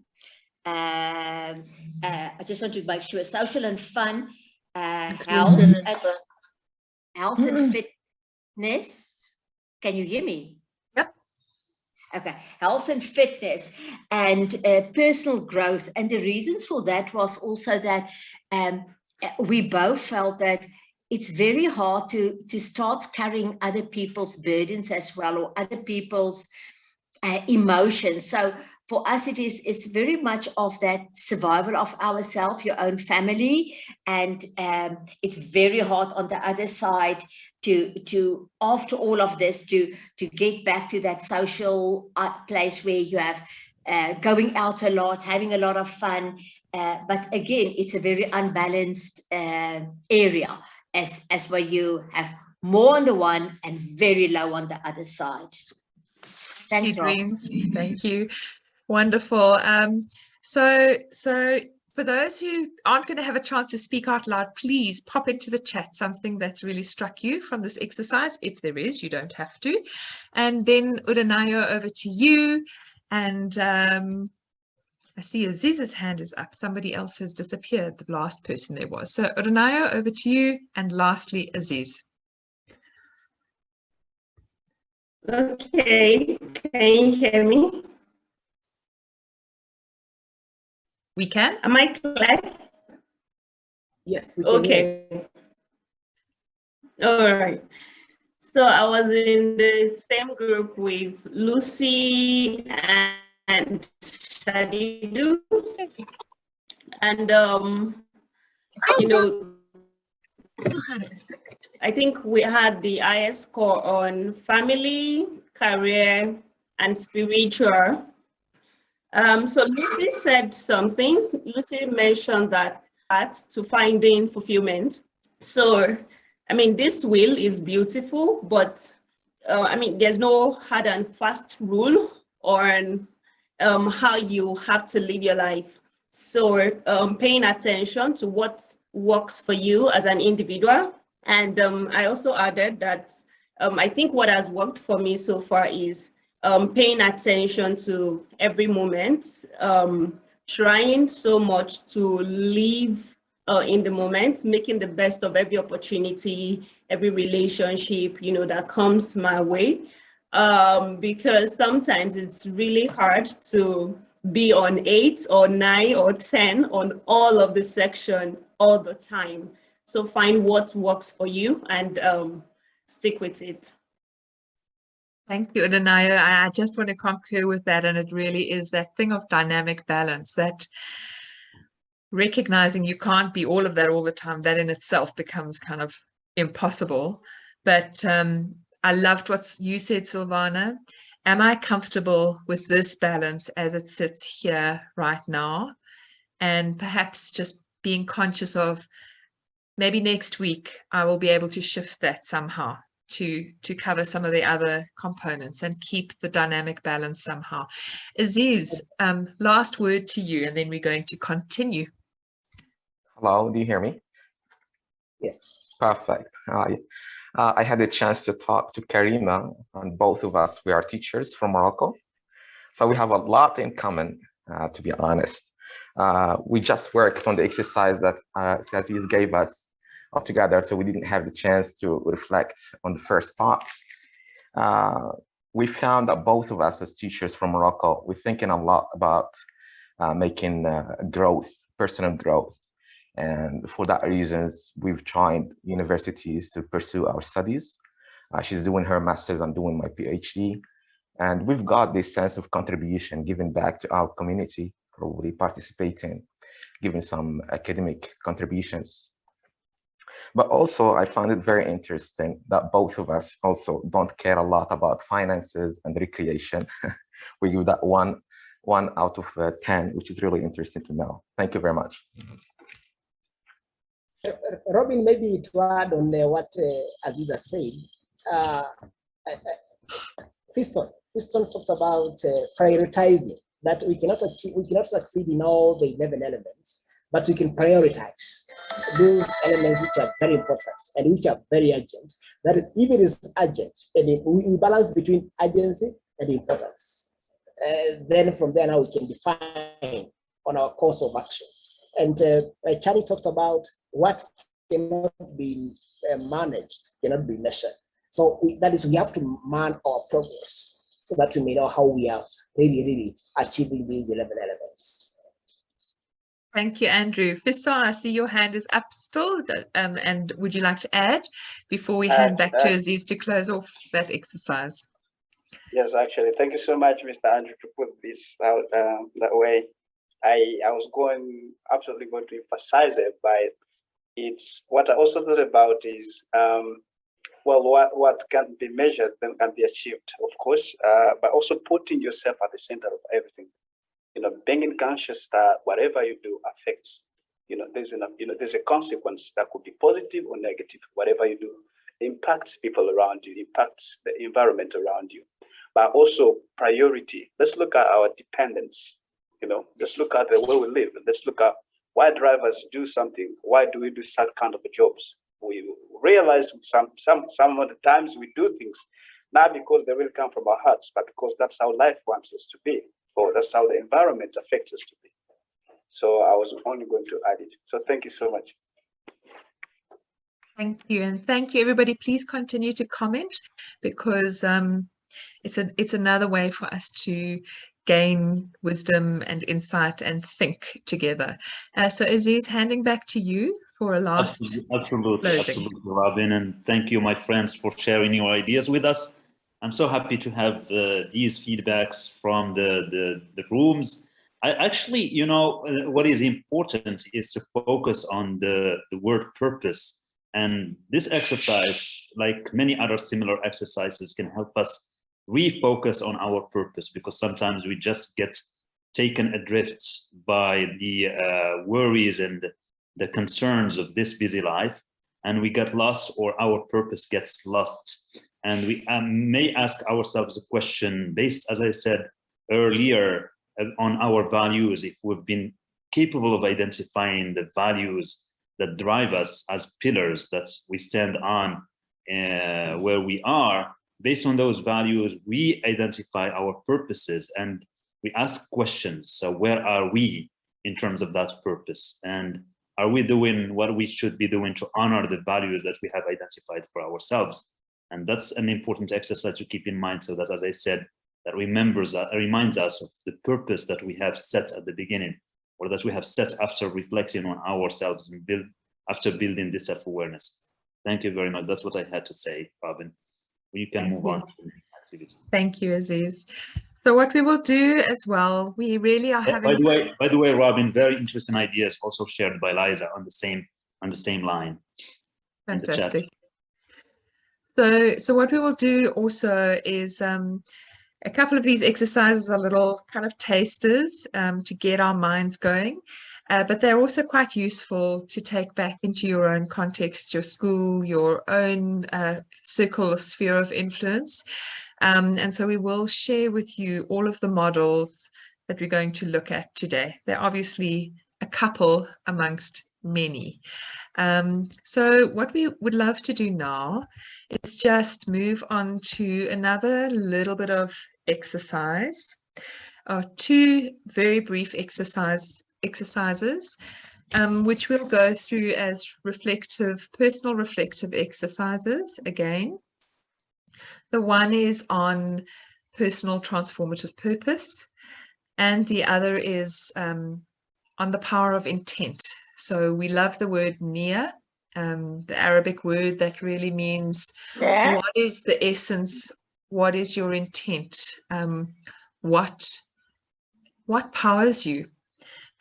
Speaker 11: I just want to make sure social and fun, health and fitness. Can you hear me?
Speaker 2: Yep.
Speaker 11: Okay, health and fitness and personal growth. And the reasons for that was also that we both felt that it's very hard to start carrying other people's burdens as well, or other people's emotions. So for us, it's very much of that survival of ourselves, your own family, and it's very hard on the other side to after all of this to get back to that social place where you have going out a lot, having a lot of fun, but again, it's a very unbalanced area as where you have more on the one and very low on the other side. Thanks, Rox.
Speaker 2: Thank you. Wonderful. So for those who aren't going to have a chance to speak out loud, please pop into the chat something that's really struck you from this exercise. If there is, you don't have to. And then Odenayo, over to you. And I see Aziz's hand is up. Somebody else has disappeared, the last person there was. So Odenayo, over to you. And lastly, Aziz.
Speaker 12: Okay, can you hear me?
Speaker 2: We can.
Speaker 12: Am I clear?
Speaker 1: Yes, we can.
Speaker 12: Okay. All right. So I was in the same group with Lucy and Shadidu. And, you know, I think we had the highest score on family, career, and spiritual. So Lucy said something. Lucy mentioned that path to finding fulfillment. So, I mean, this wheel is beautiful, but I mean, there's no hard and fast rule on how you have to live your life. So paying attention to what works for you as an individual. And I also added that I think what has worked for me so far is paying attention to every moment, trying so much to live in the moment, making the best of every opportunity, every relationship, that comes my way. Because sometimes it's really hard to be on 8 or 9 or 10 on all of the section all the time. So find what works for you and stick with it.
Speaker 2: Thank you, Adenaya. I just want to concur with that. And it really is that thing of dynamic balance, that recognizing you can't be all of that all the time, that in itself becomes kind of impossible. But I loved what you said, Silvana. Am I comfortable with this balance as it sits here right now? And perhaps just being conscious of maybe next week, I will be able to shift that somehow to cover some of the other components and keep the dynamic balance somehow. Aziz, last word to you, and then we're going to continue.
Speaker 13: Hello, do you hear me?
Speaker 1: Yes.
Speaker 13: Perfect. I had a chance to talk to Karima, and both of us, we are teachers from Morocco. So we have a lot in common, to be honest. We just worked on the exercise that Aziz gave us all together, so we didn't have the chance to reflect on the first thoughts. We found that both of us as teachers from Morocco, we're thinking a lot about making growth, personal growth. And for that reasons, we've joined universities to pursue our studies. She's doing her master's, I'm doing my PhD. And we've got this sense of contribution, giving back to our community, probably participating, giving some academic contributions. But also, I found it very interesting that both of us also don't care a lot about finances and recreation. We give that one out of 10, which is really interesting to know. Thank you very much.
Speaker 1: Robin, maybe to add on what Aziza said, Fiston talked about prioritizing, that we cannot succeed in all the 11 elements, but we can prioritize those elements which are very important and which are very urgent. That is, if it is urgent, and we balance between urgency and importance. Then from there now we can define on our course of action. And Charlie talked about what cannot be managed, cannot be measured. So that is, we have to man our progress so that we may know how we are really achieving these 11 elements.
Speaker 2: Thank you, Andrew. Fiston, I see your hand is up still. And would you like to add before we hand back to Aziz to close off that exercise?
Speaker 14: Yes, actually, thank you so much, Mr. Andrew, to put this out that way. I was absolutely going to emphasize it, but it's what I also thought about is, well, what can be measured then can be achieved, of course, but also putting yourself at the center of everything. Being conscious that whatever you do affects, there's a consequence that could be positive or negative. Whatever you do impacts people around you, impacts the environment around you, but also priority. Let's look at our dependence. Let's look at the way we live. Let's look at why drivers do something. Why do we do such kind of jobs? We realize some of the times we do things not because they will come from our hearts, but because that's how life wants us to be, or that's how the environment affects us to be. So I was only going to add it. So thank you so much.
Speaker 2: Thank you, and thank you, everybody. Please continue to comment, because it's another way for us to gain wisdom and insight and think together. So Aziz, handing back to you for a last
Speaker 5: Absolutely, Robin, and thank you, my friends, for sharing your ideas with us. I'm so happy to have these feedbacks from the rooms. I actually, what is important is to focus on the word purpose. And this exercise, like many other similar exercises, can help us refocus on our purpose, because sometimes we just get taken adrift by the worries and the concerns of this busy life, and we get lost, or our purpose gets lost. And we may ask ourselves a question based, as I said earlier, on our values. If we've been capable of identifying the values that drive us as pillars that we stand on where we are, based on those values, we identify our purposes and we ask questions. So where are we in terms of that purpose? And are we doing what we should be doing to honor the values that we have identified for ourselves? And that's an important exercise to keep in mind, so that, as I said, that reminds us of the purpose that we have set at the beginning, or that we have set after reflecting on ourselves and after building this self-awareness. Thank you very much. That's what I had to say, Robin. You can move on to the next activity.
Speaker 2: Thank you, Aziz. So what we will do as well, we really are having.
Speaker 5: By the way, Robin, very interesting ideas also shared by Liza on the same line.
Speaker 2: Fantastic. So what we will do also is a couple of these exercises are little kind of tasters to get our minds going, but they're also quite useful to take back into your own context, your school, your own circle or sphere of influence. And so we will share with you all of the models that we're going to look at today. They're obviously a couple amongst many. So what we would love to do now is just move on to another little bit of exercise, or two very brief exercises, which we'll go through as personal reflective exercises again. The one is on personal transformative purpose, and the other is on the power of intent. So we love the word niya, the Arabic word that really means what is the essence, what is your intent, what powers you,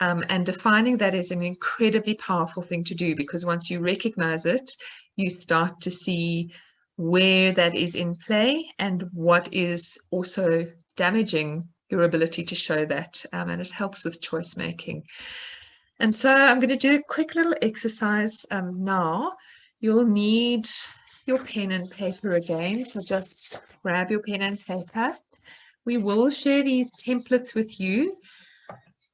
Speaker 2: and defining that is an incredibly powerful thing to do, because once you recognize it, you start to see where that is in play and what is also damaging your ability to show that, and it helps with choice making. And so I'm going to do a quick little exercise now. You'll need your pen and paper again, so just grab your pen and paper. We will share these templates with you,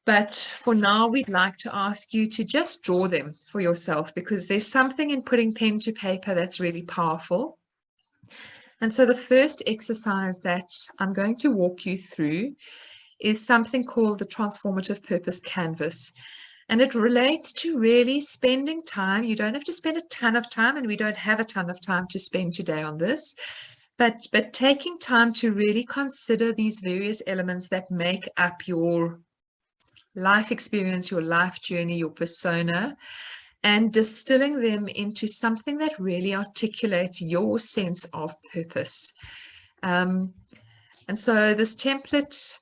Speaker 2: but for now we'd like to ask you to just draw them for yourself, because there's something in putting pen to paper that's really powerful. And so the first exercise that I'm going to walk you through is something called the Transformative Purpose Canvas. And it relates to really spending time. You don't have to spend a ton of time, and we don't have a ton of time to spend today on this, but taking time to really consider these various elements that make up your life experience, your life journey, your persona, and distilling them into something that really articulates your sense of purpose. And so this template,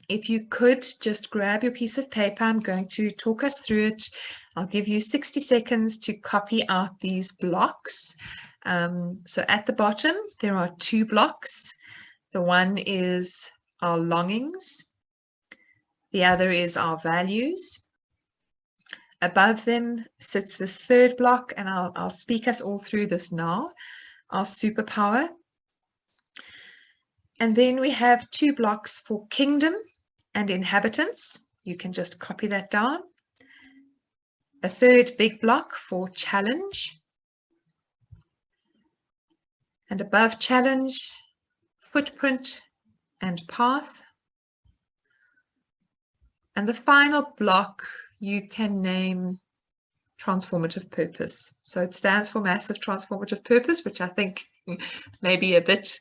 Speaker 2: if you could just grab your piece of paper, I'm going to talk us through it. I'll give you 60 seconds to copy out these blocks. So at the bottom, there are two blocks. The one is our longings. The other is our values. Above them sits this third block, and I'll speak us all through this now, our superpower. And then we have two blocks for kingdom and inhabitants. You can just copy that down. A third big block for challenge. And above challenge, footprint and path. And the final block you can name transformative purpose. So it stands for massive transformative purpose, which I think may be a bit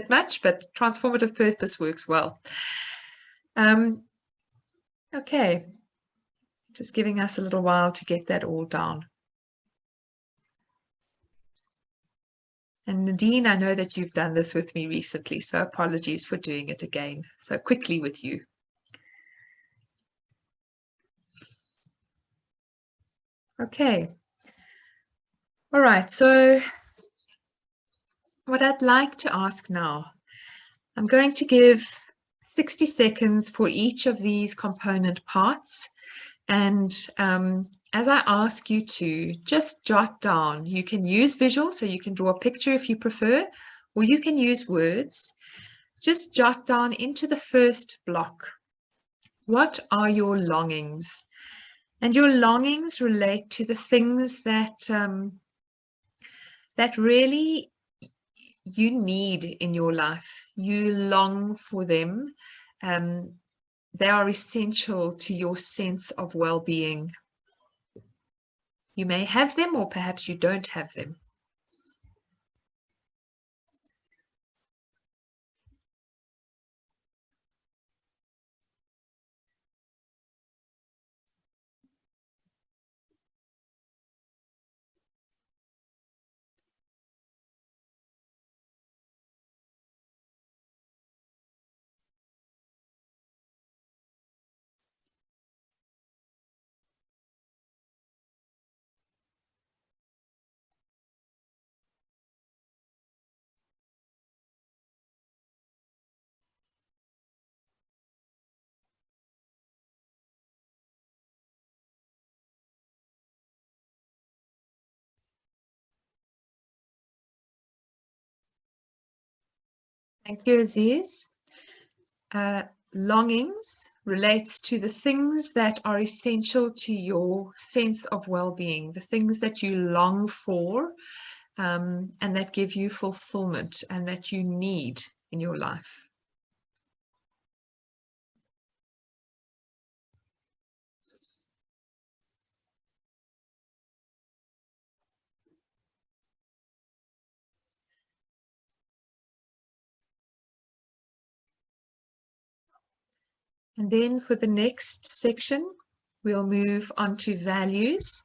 Speaker 2: much, but transformative purpose works well. Okay, just giving us a little while to get that all down. And Nadine, I know that you've done this with me recently, so apologies for doing it again so quickly with you. Okay. All right, so what I'd like to ask now, I'm going to give 60 seconds for each of these component parts. And as I ask you to just jot down, you can use visuals, so you can draw a picture if you prefer, or you can use words. Just jot down into the first block, what are your longings? And your longings relate to the things that that really you need in your life. You long for them. they are essential to your sense of well-being. You may have them, or perhaps you don't have them. Thank you, Aziz. Longings relates to the things that are essential to your sense of well-being, the things that you long for, and that give you fulfillment and that you need in your life. And then for the next section, we'll move on to values.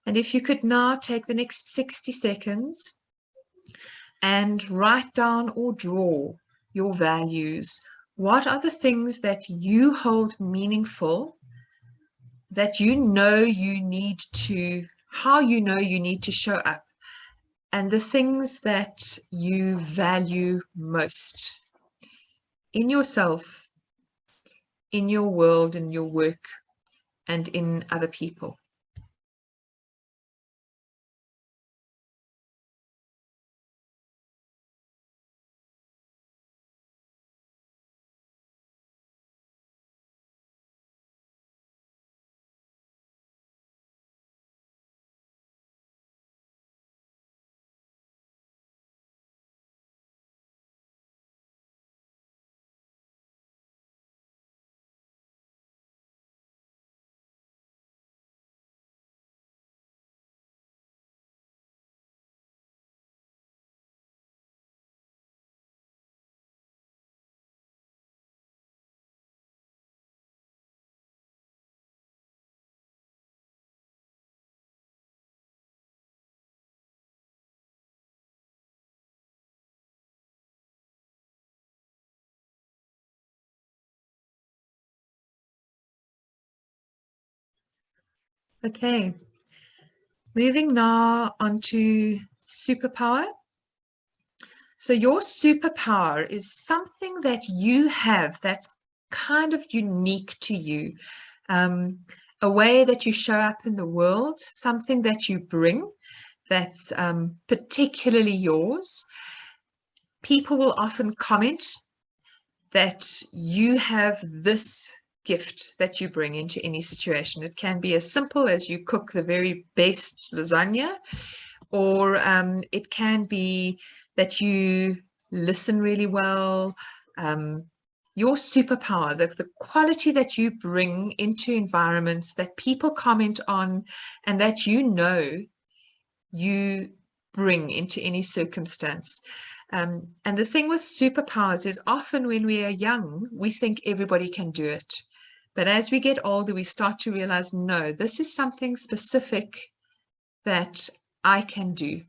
Speaker 2: And if you could now take the next 60 seconds and write down or draw your values. What are the things that you hold meaningful, that you know you need to, how you know you need to show up, and the things that you value most in yourself, in your world, in your work, and in other people. Okay, moving now on to superpower. So your superpower is something that you have that's kind of unique to you, a way that you show up in the world, something that you bring that's particularly yours. People will often comment that you have this gift that you bring into any situation. It can be as simple as you cook the very best lasagna, or it can be that you listen really well. Your superpower, the quality that you bring into environments that people comment on and that you know you bring into any circumstance. And the thing with superpowers is often when we are young, we think everybody can do it. But as we get older, we start to realize, no, this is something specific that I can do.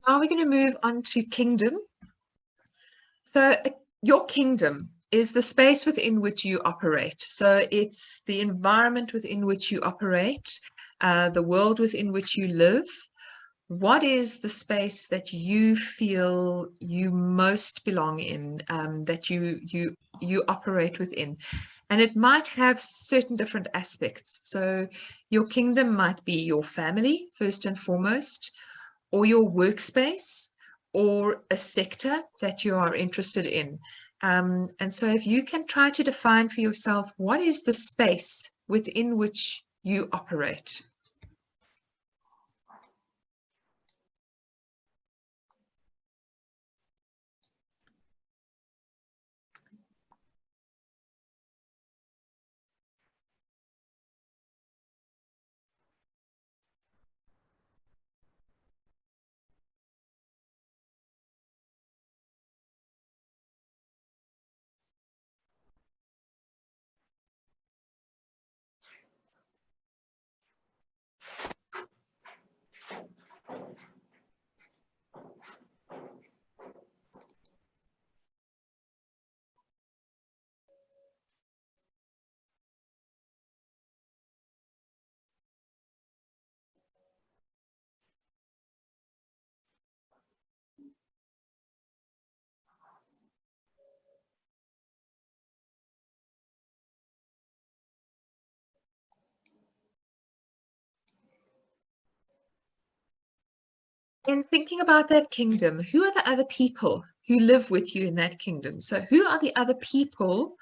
Speaker 2: Now we're going to move on to kingdom. So your kingdom is the space within which you operate. So it's the environment within which you operate, the world within which you live. What is the space that you feel you most belong in, that you operate within? And it might have certain different aspects. So your kingdom might be your family, first and foremost, or your workspace, or a sector that you are interested in. And so if you can try to define for yourself, what is the space within which you operate? In thinking about that kingdom, who are the other people who live with you in that kingdom? So who are the other people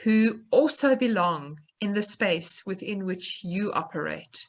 Speaker 2: who also belong in the space within which you operate?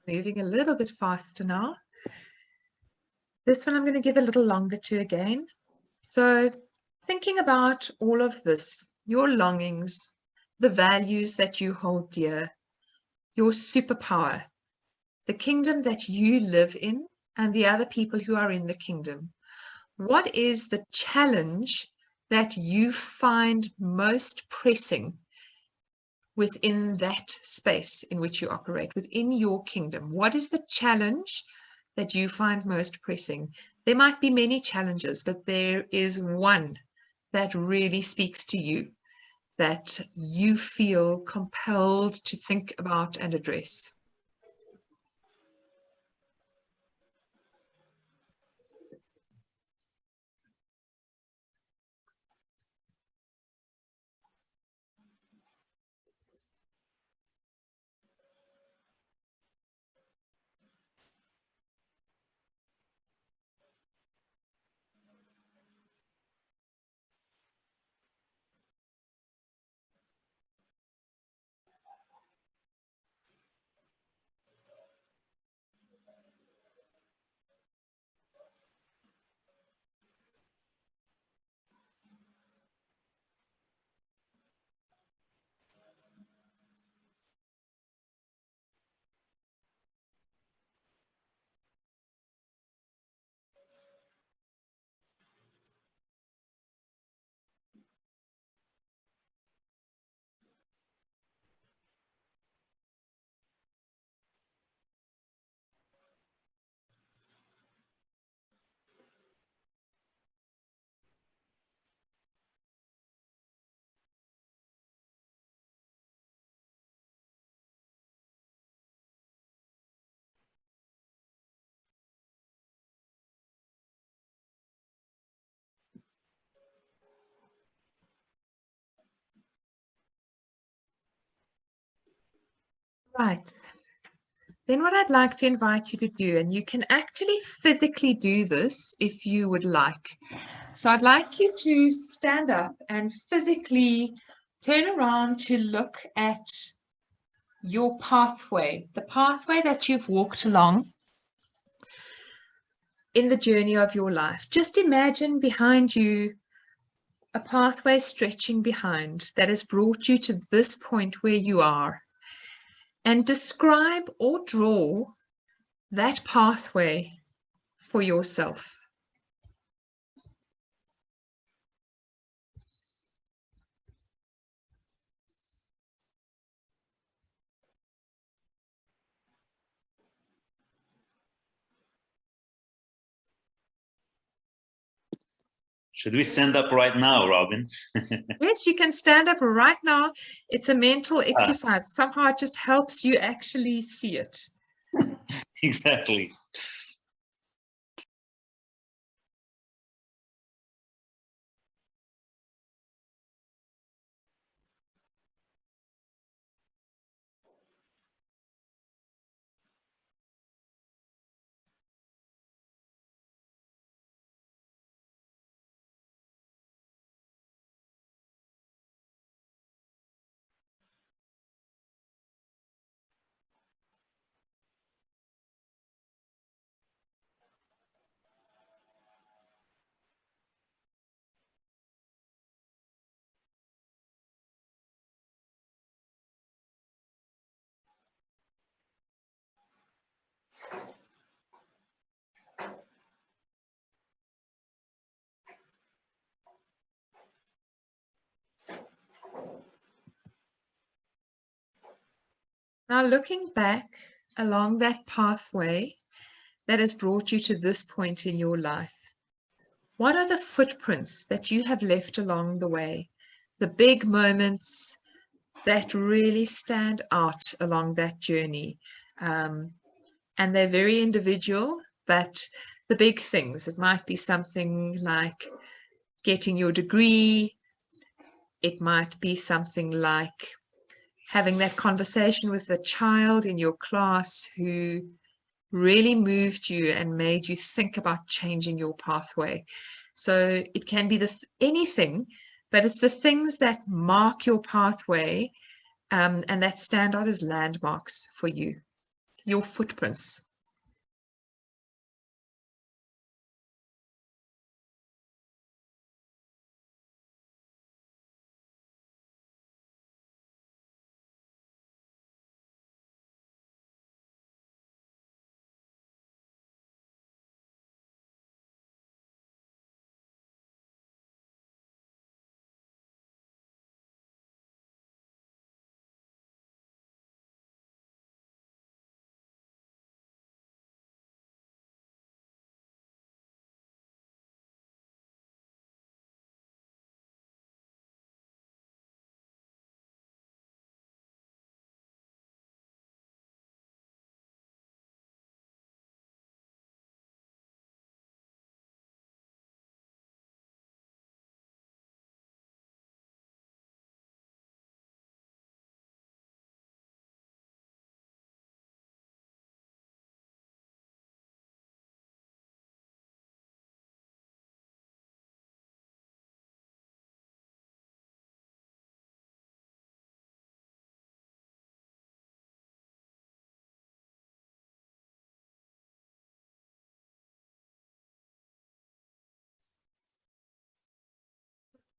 Speaker 2: Moving a little bit faster now. This one I'm going to give a little longer to again. So thinking about all of this, your longings, the values that you hold dear, your superpower, the kingdom that you live in, and the other people who are in the kingdom. What is the challenge that you find most pressing within that space in which you operate, within your kingdom? What is the challenge that you find most pressing? There might be many challenges, but there is one that really speaks to you, that you feel compelled to think about and address. Right. Then what I'd like to invite you to do, and you can actually physically do this if you would like. So I'd like you to stand up and physically turn around to look at your pathway, the pathway that you've walked along in the journey of your life. Just imagine behind you a pathway stretching behind that has brought you to this point where you are. And describe or draw that pathway for yourself.
Speaker 5: Should we stand up right now, Robin?
Speaker 2: Yes, you can stand up right now. It's a mental exercise. Somehow it just helps you actually see it.
Speaker 5: Exactly.
Speaker 2: Now looking back along that pathway that has brought you to this point in your life, what are the footprints that you have left along the way? The big moments that really stand out along that journey. And they're very individual, but the big things, it might be something like getting your degree. It might be something like having that conversation with a child in your class who really moved you and made you think about changing your pathway. So it can be anything, but it's the things that mark your pathway and that stand out as landmarks for you, your footprints.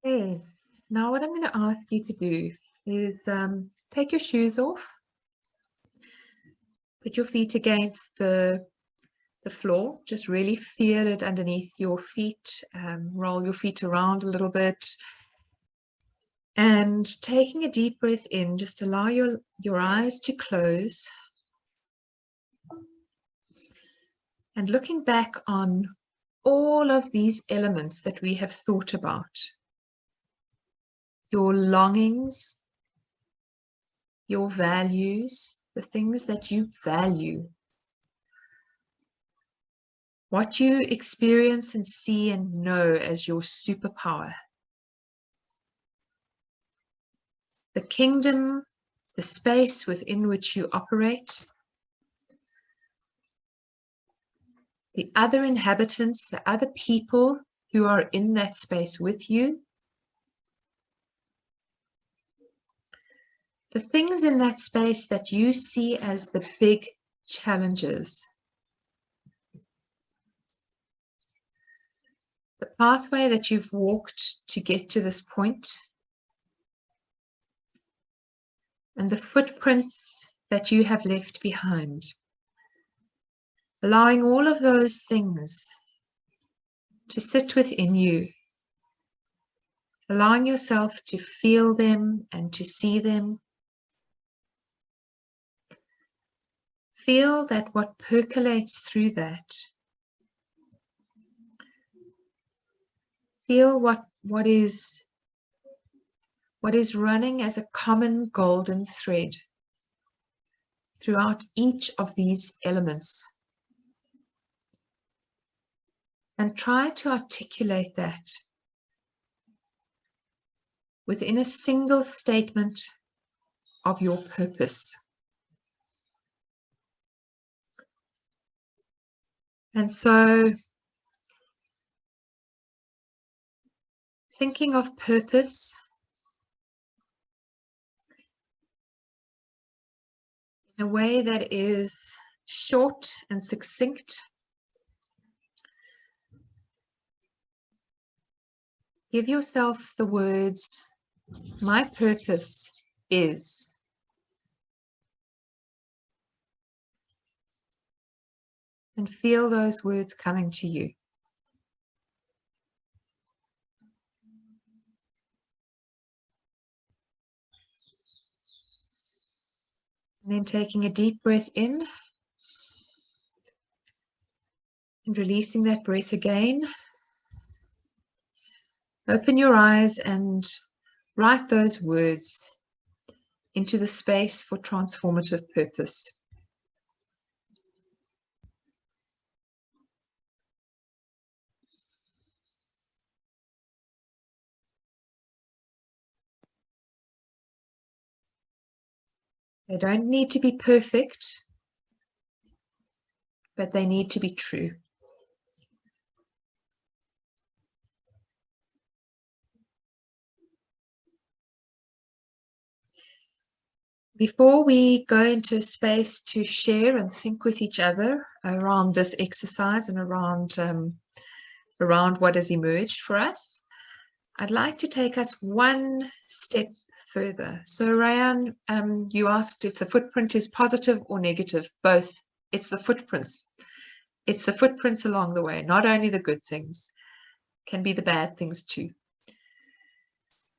Speaker 2: Okay, now what I'm going to ask you to do is take your shoes off, put your feet against the floor, just really feel it underneath your feet, roll your feet around a little bit, and taking a deep breath in, just allow your eyes to close, and looking back on all of these elements that we have thought about, your longings, your values, the things that you value, what you experience and see and know as your superpower, the kingdom the space within which you operate, the other inhabitants, the other people who are in that space with you, the things in that space that you see as the big challenges, the pathway that you've walked to get to this point, and the footprints that you have left behind. Allowing all of those things to sit within you, allowing yourself to feel them and to see them. Feel that what percolates through that. Feel what is running as a common golden thread throughout each of these elements. And try to articulate that within a single statement of your purpose. And so, thinking of purpose in a way that is short and succinct, give yourself the words, my purpose is. And feel those words coming to you. And then taking a deep breath in and releasing that breath again. Open your eyes and write those words into the space for transformative purpose. They don't need to be perfect, but they need to be true. Before we go into a space to share and think with each other around this exercise and around what has emerged for us, I'd like to take us one step further. So Ryan, you asked if the footprint is positive or negative. Both. It's the footprints. It's the footprints along the way, not only the good things, can be the bad things too.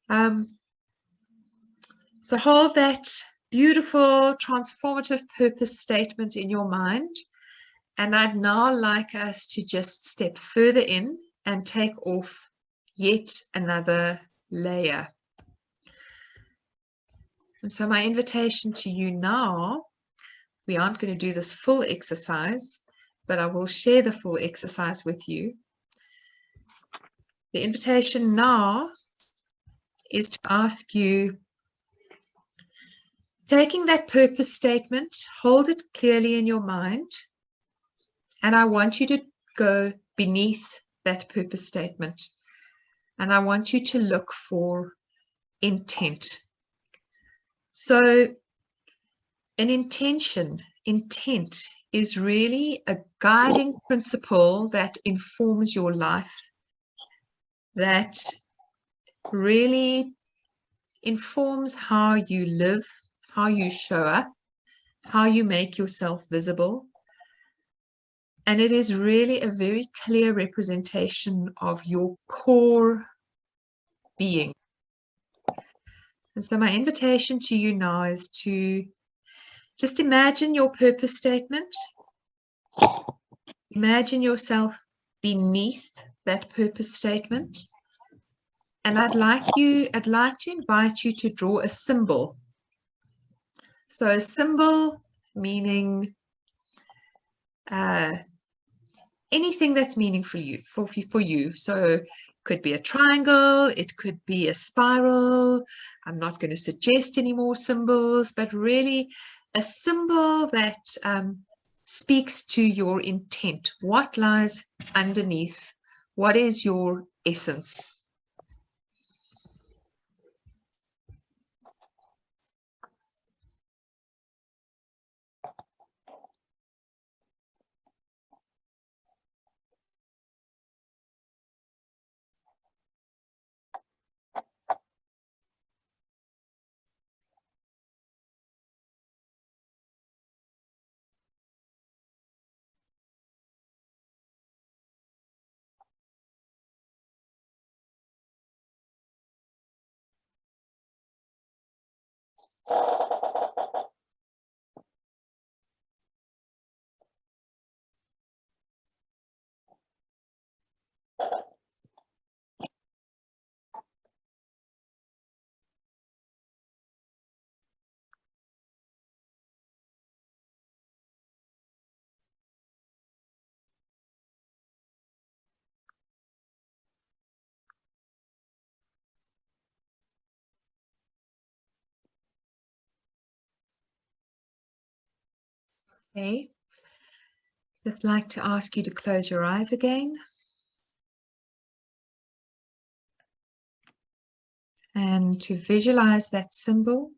Speaker 2: So hold that beautiful transformative purpose statement in your mind. And I'd now like us to just step further in and take off yet another layer. And so my invitation to you now, we aren't going to do this full exercise, but I will share the full exercise with you. The invitation now is to ask you, taking that purpose statement, hold it clearly in your mind, and I want you to go beneath that purpose statement, and I want you to look for intent. So an intent is really a guiding principle that informs your life, that really informs how you live, how you show up, how you make yourself visible. And it is really a very clear representation of your core being. And so my invitation to you now is to just imagine your purpose statement. Imagine yourself beneath that purpose statement. And I'd like to invite you to draw a symbol. So a symbol meaning anything that's meaningful for you. So Could be a triangle, it could be a spiral. I'm not going to suggest any more symbols, but really a symbol that speaks to your intent. What lies underneath? What is your essence? Okay, just like to ask you to close your eyes again. And to visualize that symbol.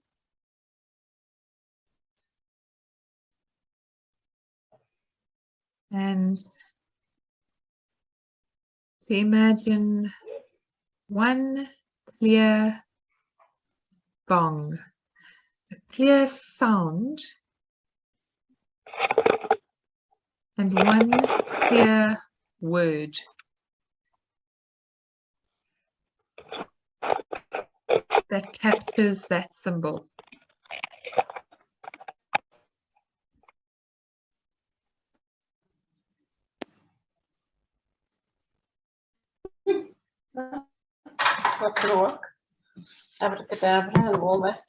Speaker 2: And to imagine one clear gong, a clear sound, and one clear word. That captures that symbol.
Speaker 12: What's the work? Abracadabra and walnut.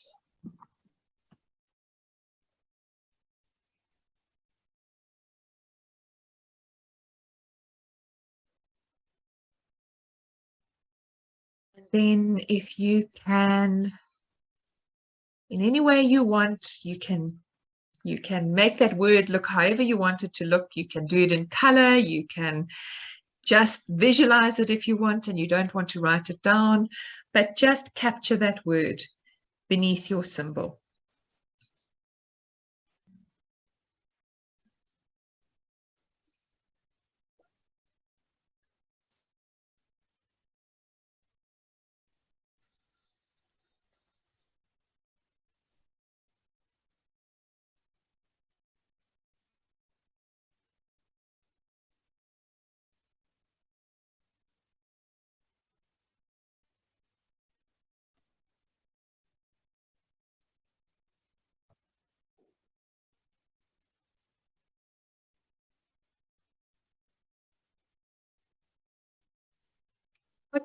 Speaker 2: And then if you can, in any way you want, you can make that word look however you want it to look. You can do it in color, you can just visualize it if you want and you don't want to write it down, but just capture that word beneath your symbol.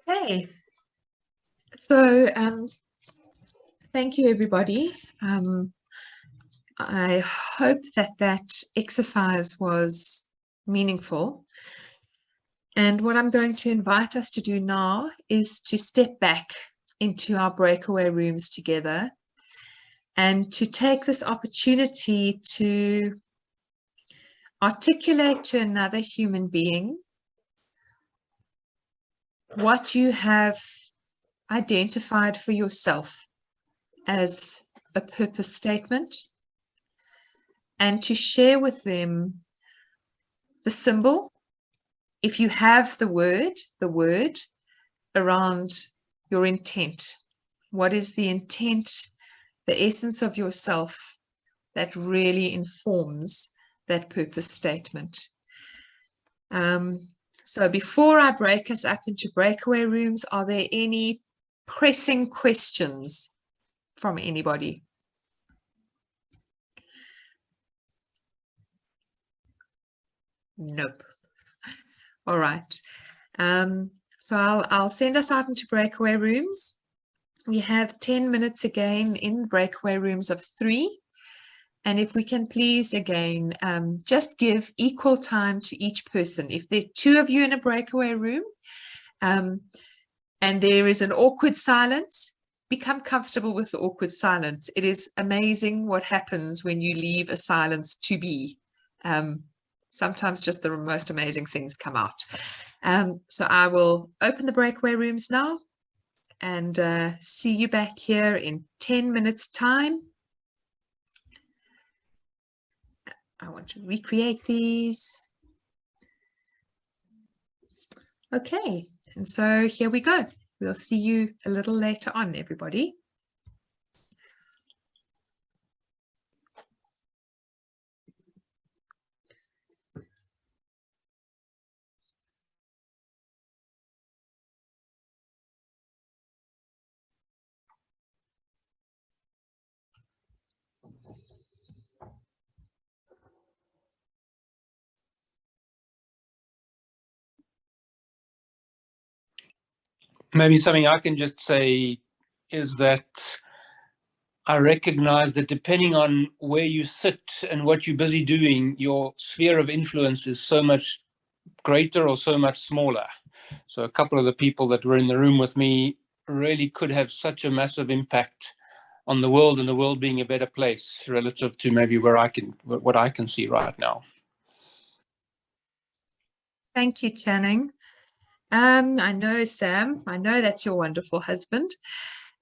Speaker 2: Okay, so thank you everybody. I hope that that exercise was meaningful. And what I'm going to invite us to do now is to step back into our breakaway rooms together and to take this opportunity to articulate to another human being what you have identified for yourself as a purpose statement, and to share with them the symbol, if you have the word around your intent. What is the intent, the essence of yourself that really informs that purpose statement? So before I break us up into breakaway rooms, are there any pressing questions from anybody? Nope. All right. So I'll send us out into breakaway rooms. We have 10 minutes again in breakaway rooms of 3. And if we can please again, just give equal time to each person. If there are 2 of you in a breakaway room and there is an awkward silence, become comfortable with the awkward silence. It is amazing what happens when you leave a silence to be. Sometimes just the most amazing things come out. So I will open the breakaway rooms now and see you back here in 10 minutes time. I want to recreate these. Okay, and so here we go. We'll see you a little later on, everybody.
Speaker 15: Maybe something I can just say is that I recognize that depending on where you sit and what you're busy doing, your sphere of influence is so much greater or so much smaller. So a couple of the people that were in the room with me really could have such a massive impact on the world and the world being a better place relative to maybe what I can see right now.
Speaker 2: Thank you, Channing. I know, Sam, I know that's your wonderful husband.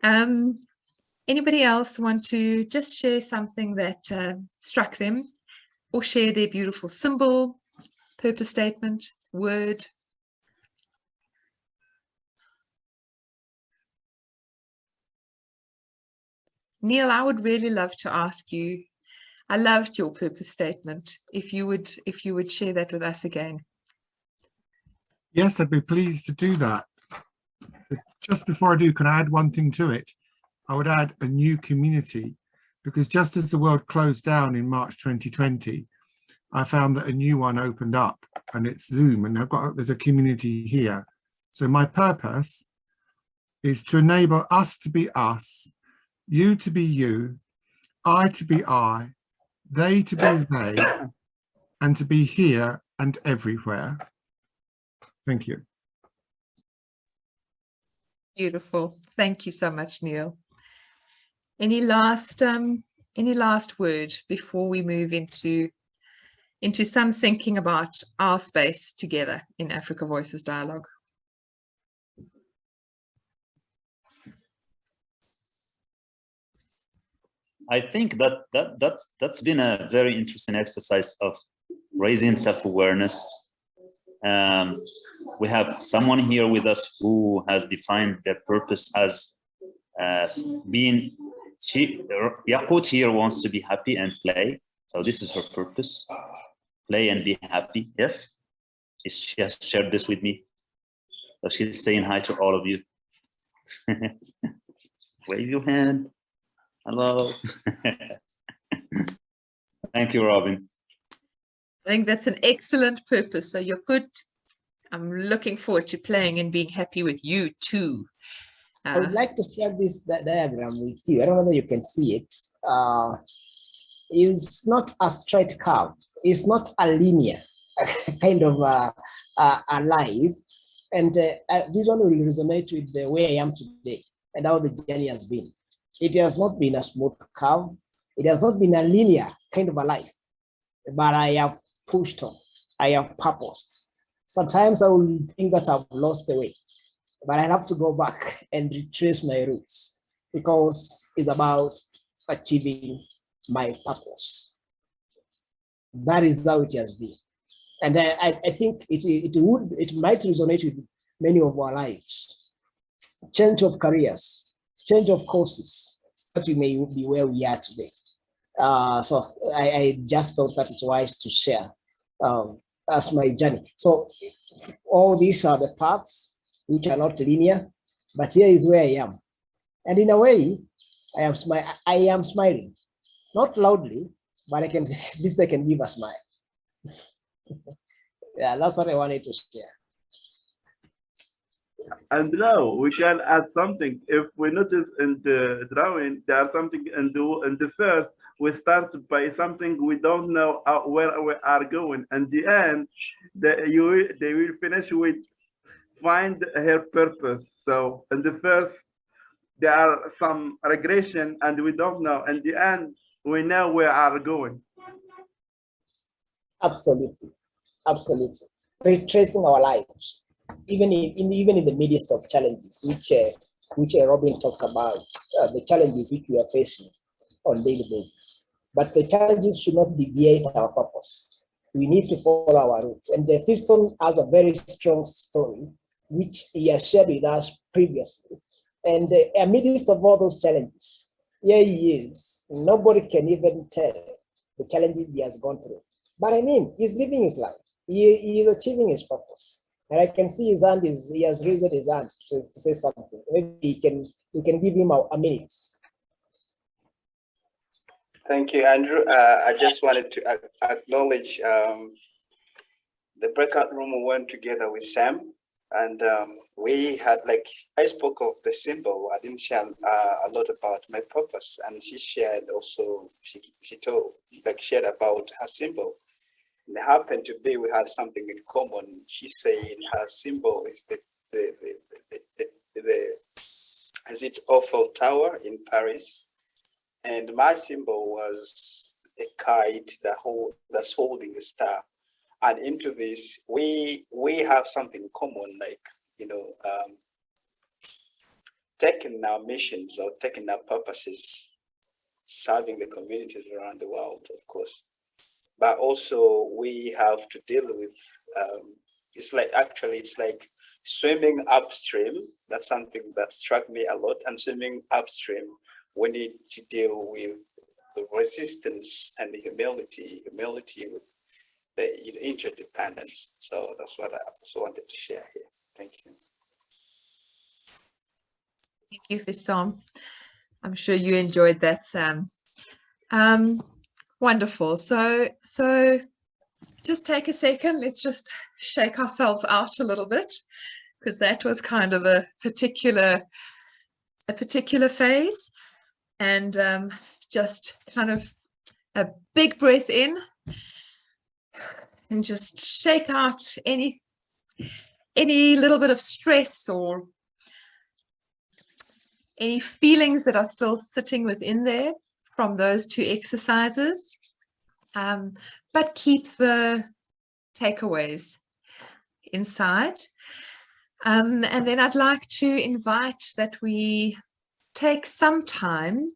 Speaker 2: Anybody else want to just share something that struck them, or share their beautiful symbol, purpose statement, word? Neil, I would really love to ask you, I loved your purpose statement. If you would share that with us again.
Speaker 16: Yes, I'd be pleased to do that. But just before I do, can I add one thing to it? I would add a new community, because just as the world closed down in March 2020, I found that a new one opened up, and it's Zoom, and there's a community here. So my purpose is to enable us to be us, you to be you, I to be I, they to be they, and to be here and everywhere. Thank you.
Speaker 2: Beautiful. Thank you so much, Neil. Any last word before we move into some thinking about our space together in Africa Voices Dialogue?
Speaker 5: I think that's been a very interesting exercise of raising self-awareness. We have someone here with us who has defined their purpose as being. Yaqut here wants to be happy and play, so this is her purpose: play and be happy. Yes, she has shared this with me, so she's saying hi to all of you. Wave your hand. Hello. Thank you, Robin.
Speaker 2: I think that's an excellent purpose. So you're good. I'm looking forward to playing and being happy with you too.
Speaker 1: I would like to share this diagram with you. I don't know whether you can see it. It's not a straight curve. It's not a linear kind of a life. And this one will resonate with the way I am today and how the journey has been. It has not been a smooth curve. It has not been a linear kind of a life, but I have pushed on. I have purposed. Sometimes I will think that I've lost the way, but I have to go back and retrace my roots, because it's about achieving my purpose. That is how it has been. And I think it might resonate with many of our lives. Change of careers, change of courses, that we may be where we are today. So I just thought that it's wise to share as my journey. So all these are the paths which are not linear, but here is where I am. And in a way, I am smiling, not loudly, but I can, at least I can give a smile. Yeah, that's what I wanted to share.
Speaker 10: And now we can add something. If we notice in the drawing, there's something in the first, we start by something we don't know where we are going. And the end, they will finish with find her purpose. So in the first, there are some regression and we don't know. In the end, we know where we are going.
Speaker 1: Absolutely, absolutely. Retracing our lives, even in the midst of challenges, which Robin talked about, the challenges which we are facing on a daily basis. But the challenges should not deviate our purpose. We need to follow our roots. And Fiston has a very strong story, which he has shared with us previously. And amidst of all those challenges, here he is. Nobody can even tell the challenges he has gone through. But I mean, he's living his life. He is achieving his purpose. And I can see his hand he has raised his hand to say something. Maybe we can give him a minute.
Speaker 14: Thank you, Andrew. I just wanted to acknowledge the breakout room we went together with Sam, and we had, like, I spoke of the symbol. I didn't share a lot about my purpose, and she shared also. She shared about her symbol. And it happened to be we had something in common. She said her symbol is the is it Eiffel Tower in Paris. And my symbol was a kite that's holding a star. And into this, we have something in common, like, you know, taking our missions or taking our purposes, serving the communities around the world, of course. But also we have to deal with, it's like swimming upstream. That's something that struck me a lot. And swimming upstream, we need to deal with the resistance and the humility with the interdependence. So that's what I also wanted to share here. Thank you.
Speaker 2: Thank you, Fiston. I'm sure you enjoyed that, Sam. Wonderful. So just take a second. Let's just shake ourselves out a little bit, because that was kind of a particular phase. And just kind of a big breath in and just shake out any little bit of stress or any feelings that are still sitting within there from those two exercises, but keep the takeaways inside. And then I'd like to invite that we take some time,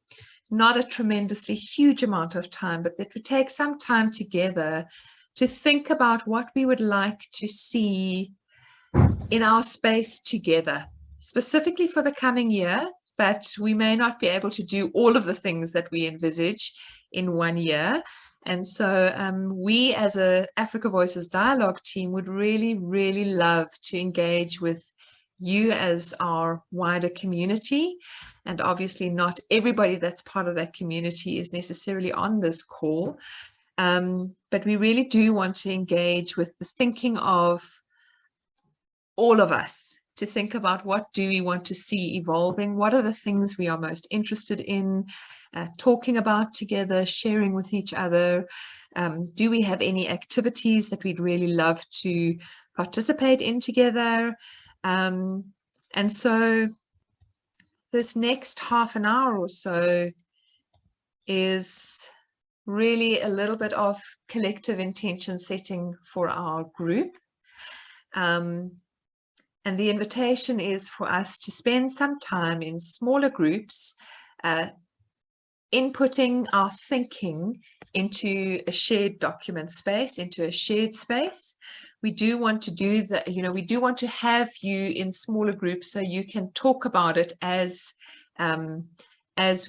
Speaker 2: not a tremendously huge amount of time, but that we take some time together to think about what we would like to see in our space together, specifically for the coming year, but we may not be able to do all of the things that we envisage in 1 year. And so we as a Africa Voices Dialogue team would really, really love to engage with you as our wider community. And obviously not everybody that's part of that community is necessarily on this call. But we really do want to engage with the thinking of all of us, to think about what do we want to see evolving, what are the things we are most interested in talking about together, sharing with each other. Do we have any activities that we'd really love to participate in together? And so this next half an hour or so is really a little bit of collective intention setting for our group. And the invitation is for us to spend some time in smaller groups, inputting our thinking into a shared document space, into a shared space. We do want to do that, we do want to have you in smaller groups so you can talk about it as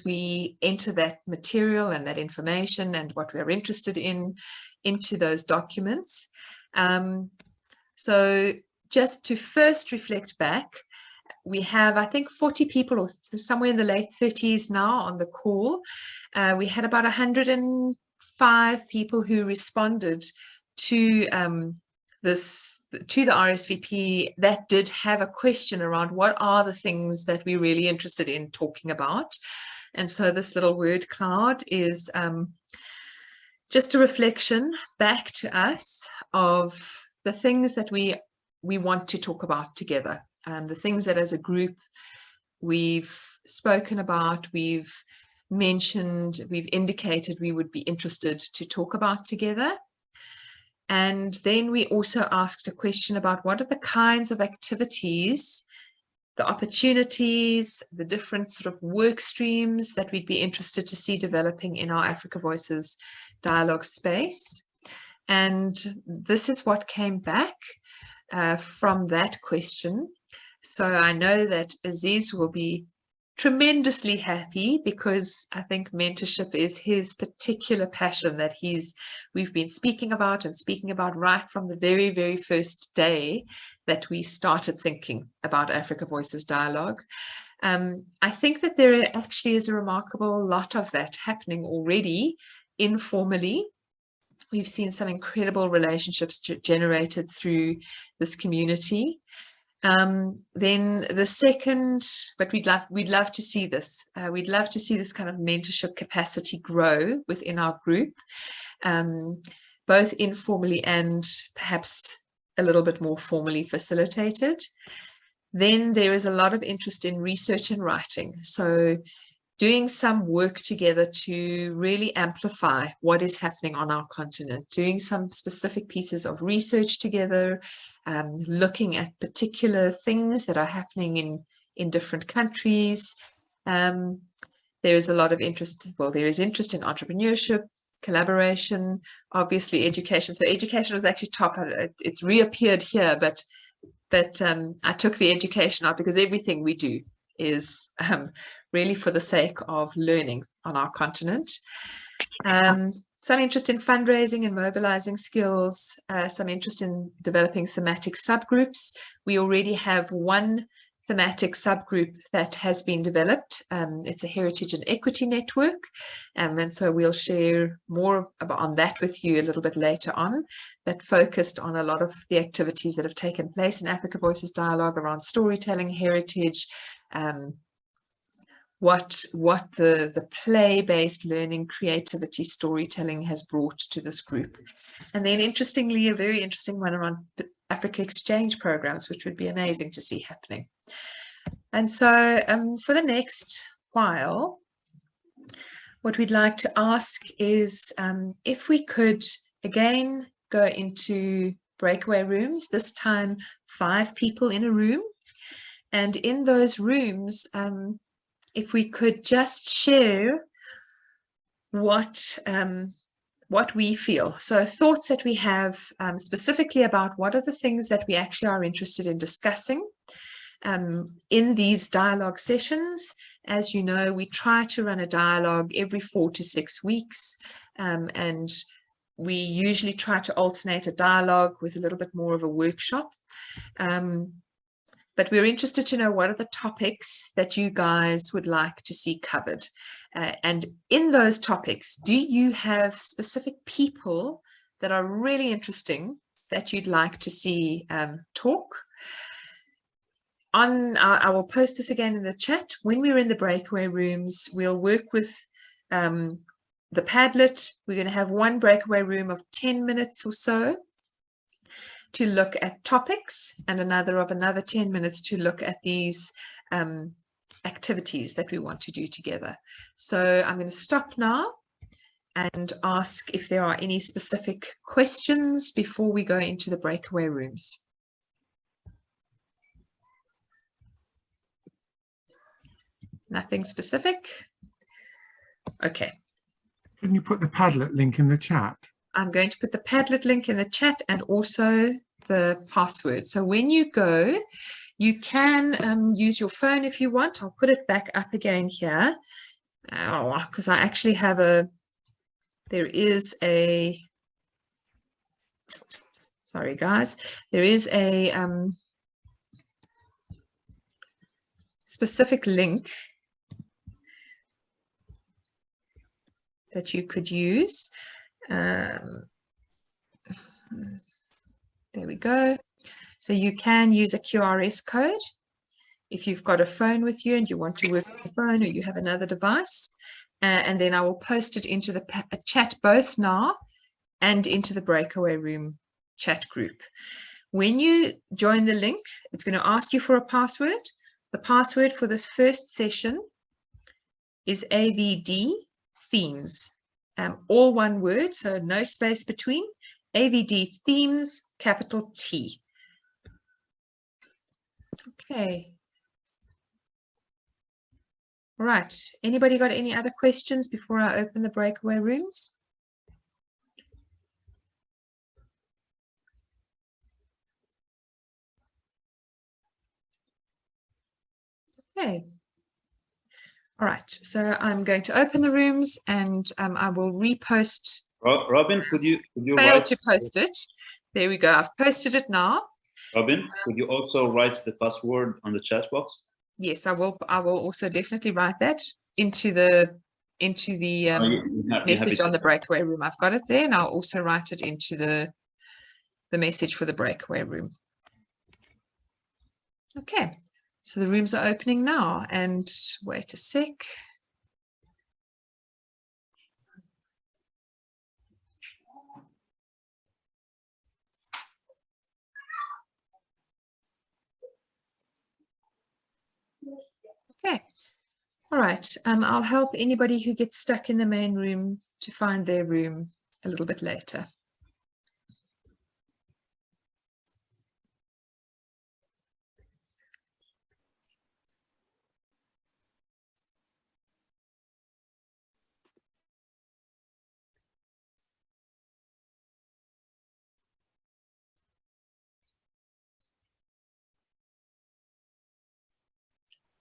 Speaker 2: we enter that material and that information and what we're interested in into those documents. So just to first reflect back, we have, I think, 40 people or somewhere in the late 30s now on the call. We had about 105 people who responded to the RSVP that did have a question around what are the things that we're really interested in talking about. And so this little word cloud is just a reflection back to us of the things that we we want to talk about together. The things that as a group we've spoken about, we've mentioned, we've indicated we would be interested to talk about together. And then we also asked a question about what are the kinds of activities, the opportunities, the different sort of work streams that we'd be interested to see developing in our Africa Voices dialogue space. And this is what came back from that question. So I know that Aziz will be tremendously happy, because I think mentorship is his particular passion that we've been speaking about right from the very, very first day that we started thinking about Africa Voices dialogue. I think that there actually is a remarkable lot of that happening already informally. We've seen some incredible relationships generated through this community. Then the second, but we'd love to see this. We'd love to see this kind of mentorship capacity grow within our group, both informally and perhaps a little bit more formally facilitated. Then there is a lot of interest in research and writing. So doing some work together to really amplify what is happening on our continent, doing some specific pieces of research together, looking at particular things that are happening in different countries. There is a lot of interest, well, there is interest in entrepreneurship, collaboration, obviously education. So education was actually top, it's reappeared here, but I took the education out because everything we do is really for the sake of learning on our continent. Some interest in fundraising and mobilizing skills, some interest in developing thematic subgroups. We already have one thematic subgroup that has been developed. It's a heritage and equity network. And so we'll share more on that with you a little bit later on, but focused on a lot of the activities that have taken place in Africa Voices dialogue around storytelling, heritage, what the play-based learning, creativity, storytelling has brought to this group. And then interestingly, a very interesting one around Africa exchange programs, which would be amazing to see happening. And so for the next while, what we'd like to ask is if we could again go into breakaway rooms, this time 5 people in a room. And in those rooms, if we could just share what we feel. So thoughts that we have specifically about what are the things that we actually are interested in discussing in these dialogue sessions. As you know, we try to run a dialogue every 4 to 6 weeks, and we usually try to alternate a dialogue with a little bit more of a workshop. But we're interested to know what are the topics that you guys would like to see covered. And in those topics, do you have specific people that are really interesting that you'd like to see talk? I will post this again in the chat. When we're in the breakaway rooms, we'll work with the Padlet. We're going to have one breakaway room of 10 minutes or so to look at topics, and another 10 minutes to look at these activities that we want to do together. So I'm going to stop now and ask if there are any specific questions before we go into the breakaway rooms. Nothing specific? Okay.
Speaker 16: Can you put the Padlet link in the chat?
Speaker 2: I'm going to put the Padlet link in the chat and also the password. So when you go, you can use your phone if you want. I'll put it back up again here because I actually have sorry guys, there is a specific link that you could use. There we go. So you can use a QRS code if you've got a phone with you and you want to work on your phone, or you have another device. And then I will post it into the chat both now and into the breakaway room chat group. When you join the link, it's going to ask you for a password. The password for this first session is AVD themes, all one word, so no space between. AVD themes, capital T. Okay. All right. Anybody got any other questions before I open the breakaway rooms? Okay. All right. So I'm going to open the rooms and I will repost.
Speaker 5: Robin, could you
Speaker 2: Failed
Speaker 5: write
Speaker 2: to post it. There we go. I've posted it now.
Speaker 5: Robin, could you also write the password on the chat box?
Speaker 2: Yes, I will also definitely write that into the message on the breakaway room. I've got it there, and I'll also write it into the message for the breakaway room. Okay, so the rooms are opening now, and wait a sec. Okay. All right, I'll help anybody who gets stuck in the main room to find their room a little bit later.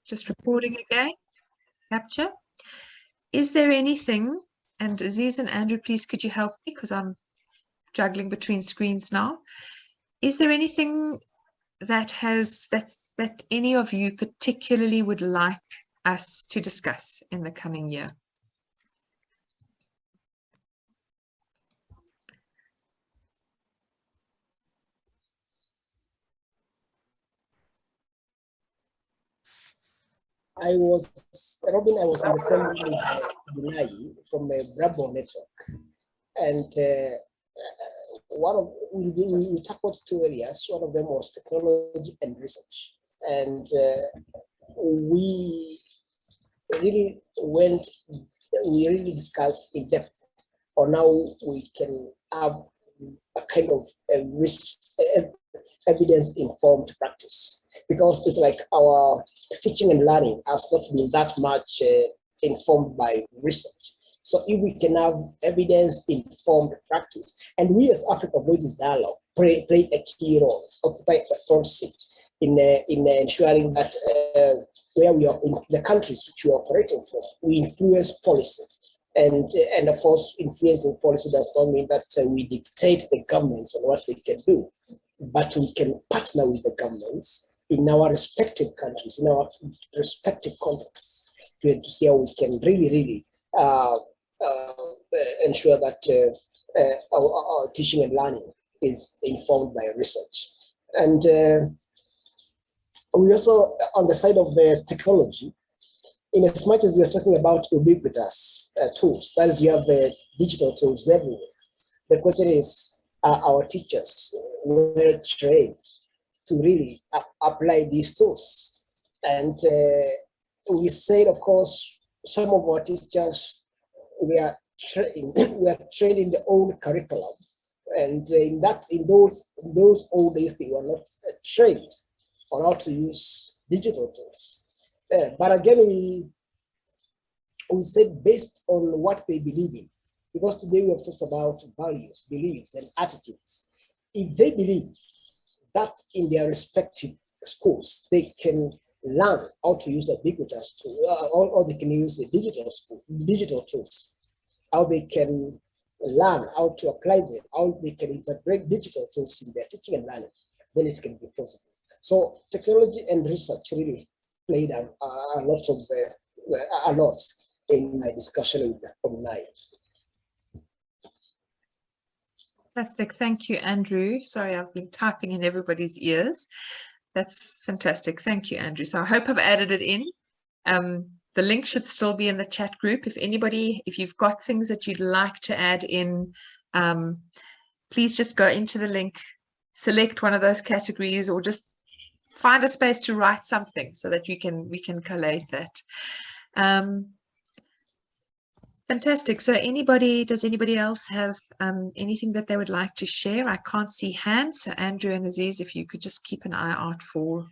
Speaker 2: Just reporting again, capture. Is there anything, and Aziz and Andrew, please could you help me because I'm juggling between screens now. Is there anything that any of you particularly would like us to discuss in the coming year?
Speaker 1: Robin, I was in the same room with from a Bravo network. And we tackled two areas. One of them was technology and research. And we really discussed in depth on how we can have a kind of evidence-informed practice, because it's like our teaching and learning has not been that much informed by research. So if we can have evidence-informed practice, and we as Africa Voices Dialogue play a key role, occupy a front seat in ensuring that where we are in the countries which we are operating from, we influence policy. And of course, influencing policy does not mean that we dictate the governments on what they can do, but we can partner with the governments in our respective countries, in our respective contexts, to see how we can really ensure that our teaching and learning is informed by research. And we also, on the side of the technology, in as much as we're talking about ubiquitous tools, that is, you have digital tools everywhere. The question is, are our teachers well trained to really apply these tools? And we said, of course, some of our teachers, we are trained in the old curriculum, and in those old days they were not trained on how to use digital tools. But again, we said based on what they believe in, because today we have talked about values, beliefs, and attitudes. If they believe that in their respective schools they can learn how to use a ubiquitous tool, or they can use a digital tools, how they can learn how to apply them, how they can integrate digital tools in their teaching and learning, then it can be possible. So technology and research really played a lot in my discussion with Omnai.
Speaker 2: Fantastic. Thank you, Andrew. Sorry, I've been typing in everybody's ears. That's fantastic. Thank you, Andrew. So I hope I've added it in. The link should still be in the chat group. If you've got things that you'd like to add in, please just go into the link, select one of those categories, or just find a space to write something so that we can collate that. Fantastic. So does anybody else have anything that they would like to share? I can't see hands. So Andrew and Aziz, if you could just keep an eye out for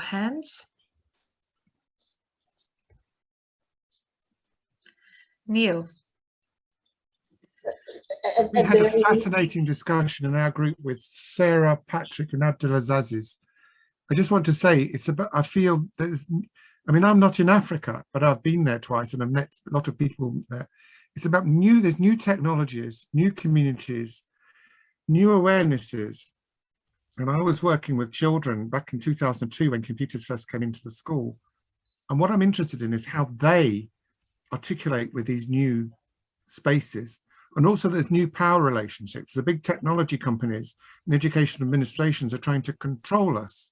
Speaker 2: hands. Neil.
Speaker 16: We had a fascinating discussion in our group with Sarah, Patrick and Abdulaziz. I just want to say it's about, I feel there's, I mean, I'm not in Africa, but I've been there twice and I've met a lot of people there. It's about there's new technologies, new communities, new awarenesses. And I was working with children back in 2002 when computers first came into the school. And what I'm interested in is how they articulate with these new spaces. And also there's new power relationships. The big technology companies and education administrations are trying to control us.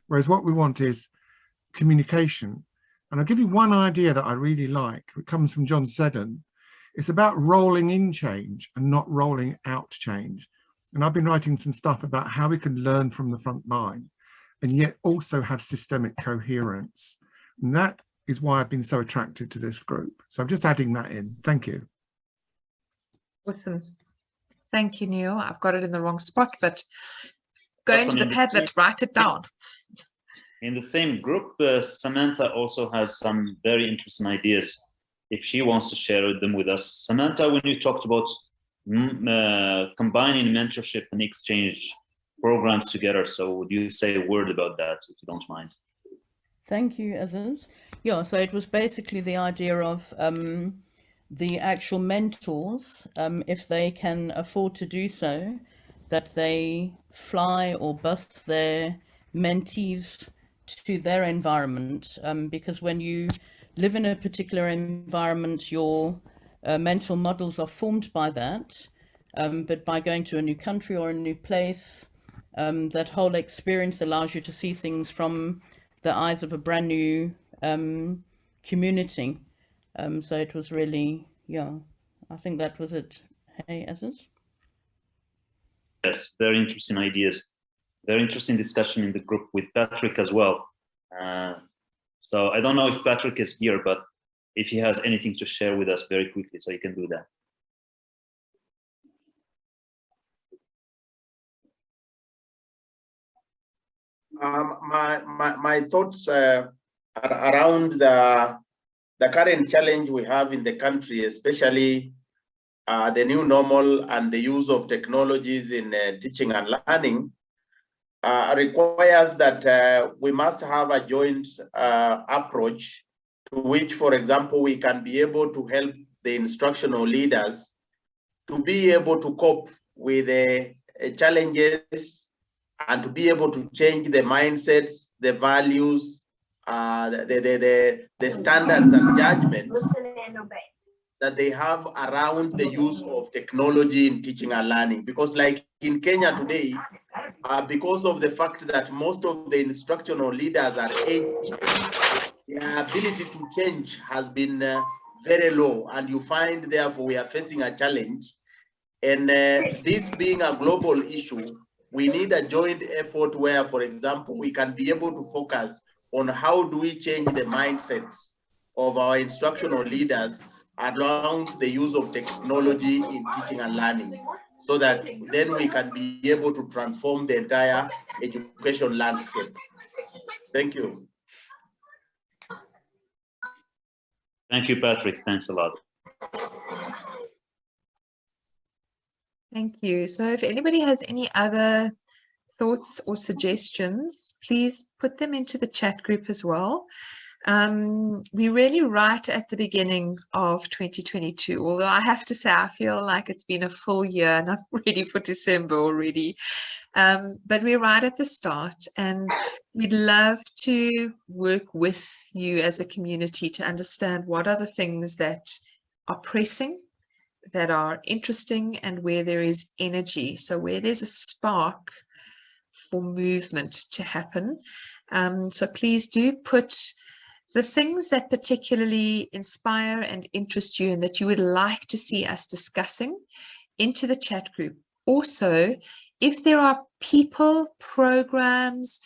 Speaker 16: Whereas what we want is communication. And I'll give you one idea that I really like. It comes from John Seddon. It's about rolling in change and not rolling out change. And I've been writing some stuff about how we can learn from the front line and yet also have systemic coherence. And that is why I've been so attracted to this group. So I'm just adding that in. Thank you.
Speaker 2: Awesome. Thank you, Neil. I've got it in the wrong spot, but go into the Padlet, write it down.
Speaker 5: In the same group, Samantha also has some very interesting ideas if she wants to share them with us. Samantha, when you talked about combining mentorship and exchange programs together, so would you say a word about that, if you don't mind?
Speaker 17: Thank you, Aziz. Yeah, so it was basically the idea of the actual mentors, if they can afford to do so, that they fly or bus their mentees to their environment, because when you live in a particular environment, your mental models are formed by that, but by going to a new country or a new place, that whole experience allows you to see things from the eyes of a brand new community. So it was really, yeah, I think that was it. Hey, Aziz?
Speaker 5: Yes, very interesting ideas. Very interesting discussion in the group with Patrick as well. So I don't know if Patrick is here, but if he has anything to share with us very quickly, so you can do that.
Speaker 4: My thoughts are around the current challenge we have in the country, especially the new normal and the use of technologies in teaching and learning, requires that we must have a joint approach to which, for example, we can be able to help the instructional leaders to be able to cope with the challenges and to be able to change the mindsets, the values, the standards and judgments that they have around the use of technology in teaching and learning. Because like in Kenya today, because of the fact that most of the instructional leaders are aged, their ability to change has been very low. And you find, therefore, we are facing a challenge. And this being a global issue, we need a joint effort where, for example, we can be able to focus on how do we change the mindsets of our instructional leaders around the use of technology in teaching and learning, so that then we can be able to transform the entire education landscape. Thank you.
Speaker 5: Thank you, Patrick. Thanks a lot.
Speaker 2: Thank you. So if anybody has any other thoughts or suggestions, please put them into the chat group as well. We really right at the beginning of 2022, although I have to say I feel like it's been a full year and I'm ready for December already. But we're right at the start, and we'd love to work with you as a community to understand what are the things that are pressing, that are interesting, and where there is energy. So where there's a spark for movement to happen. So please do put the things that particularly inspire and interest you and that you would like to see us discussing into the chat group. Also, if there are people, programs,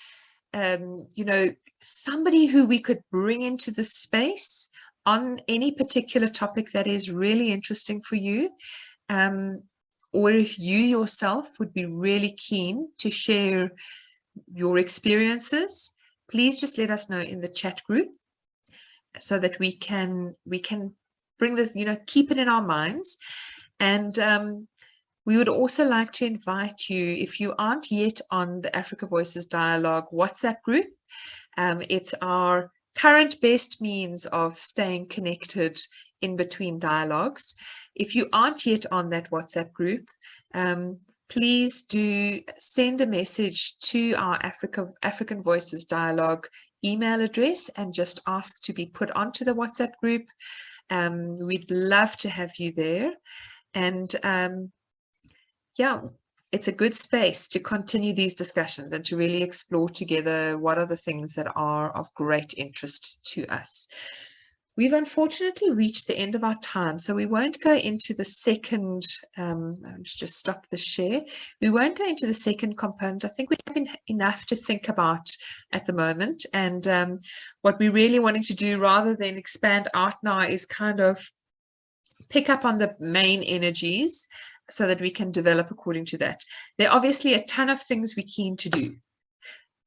Speaker 2: you know, somebody who we could bring into the space on any particular topic that is really interesting for you, or if you yourself would be really keen to share your experiences, please just let us know in the chat group so that we can bring this, you know, keep it in our minds. And we would also like to invite you, if you aren't yet on the Africa Voices Dialogue WhatsApp group, it's our current best means of staying connected in between dialogues. If you aren't yet on that WhatsApp group, please do send a message to our African Voices Dialogue email address and just ask to be put onto the WhatsApp group. We'd love to have you there. And yeah, it's a good space to continue these discussions and to really explore together what are the things that are of great interest to us. We've unfortunately reached the end of our time, so we won't go into the second, I'll just stop the share. We won't go into the second component. I think we have enough to think about at the moment. And what we're really wanting to do, rather than expand out now, is kind of pick up on the main energies so that we can develop according to that. There are obviously a ton of things we're keen to do.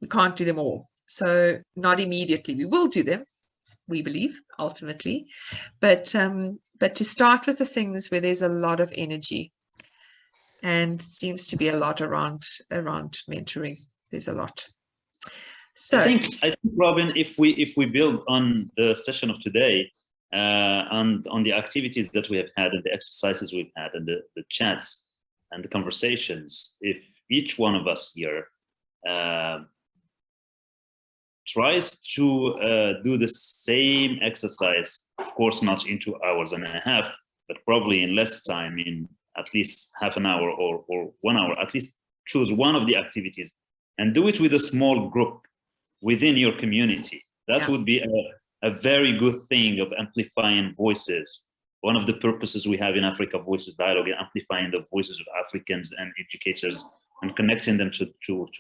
Speaker 2: We can't do them all. So not immediately. We will do them, we believe, ultimately. But to start with the things where there's a lot of energy, and seems to be a lot around mentoring. There's a lot. So
Speaker 5: I think, Robin, if we build on the session of today, and on the activities that we have had and the exercises we've had and the chats and the conversations, if each one of us here tries to do the same exercise, of course not in 2 hours and a half, but probably in less time, in at least half an hour or 1 hour, at least choose one of the activities and do it with a small group within your community. That would be a very good thing of amplifying voices. One of the purposes we have in Africa Voices Dialogue is amplifying the voices of Africans and educators and connecting them to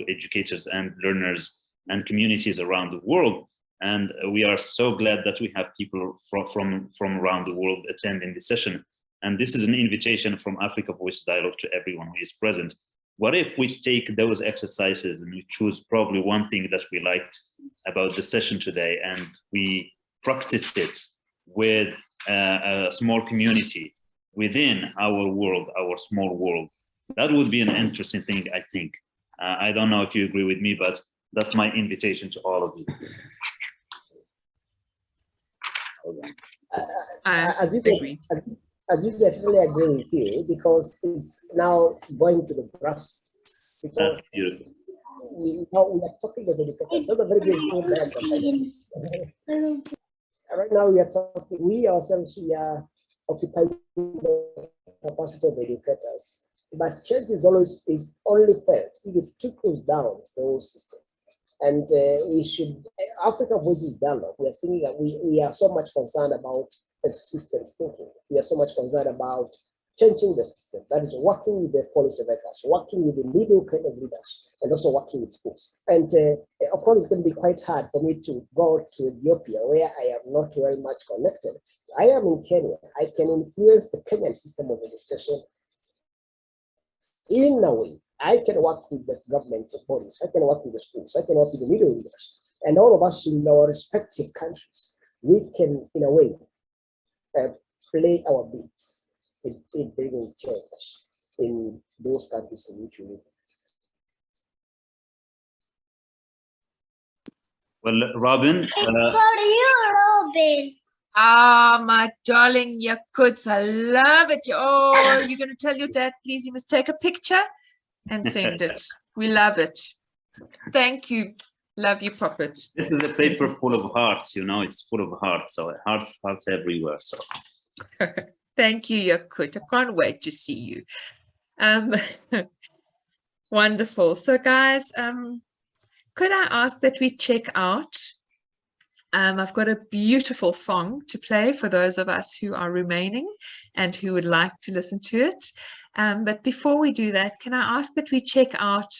Speaker 5: educators and learners and communities around the world. And we are so glad that we have people from around the world attending this session. And this is an invitation from Africa Voices Dialogue to everyone who is present. What if we take those exercises and we choose probably one thing that we liked about the session today and we practice it with a small community within our world, our small world? That would be an interesting thing, I think. I don't know if you agree with me, but that's my invitation to all of you.
Speaker 1: As I totally agree with you, because it's now going to the grassroots. Because we are talking as educators. That's a very beautiful diagram. Right now we are talking, we ourselves, we are occupying the capacity of educators. But change is only felt if it trickles down the whole system. And we should, Africa Voices Dialogue, we are thinking that we are so much concerned about the system thinking. We are so much concerned about changing the system. That is working with the policymakers, working with the middle kind of leaders, and also working with schools. And of course, it's going to be quite hard for me to go to Ethiopia, where I am not very much connected. I am in Kenya. I can influence the Kenyan system of education in a way. I can work with the government bodies. I can work with the schools. I can work with the middle leaders. And all of us in our respective countries, we can, in a way, play our bits in bringing change in those countries in which we live.
Speaker 5: Well, Robin.
Speaker 2: Robin. Ah, my darling Yakuts, I love it. Oh, you're going to tell your dad, please, you must take a picture and send it. We love it. Thank you. Love you, Prophet.
Speaker 5: This is a paper full of hearts, you know, it's full of hearts. So hearts everywhere. So
Speaker 2: thank you, Yakut. I can't wait to see you. Wonderful. So guys, could I ask that we check out? I've got a beautiful song to play for those of us who are remaining and who would like to listen to it. But before we do that, can I ask that we check out,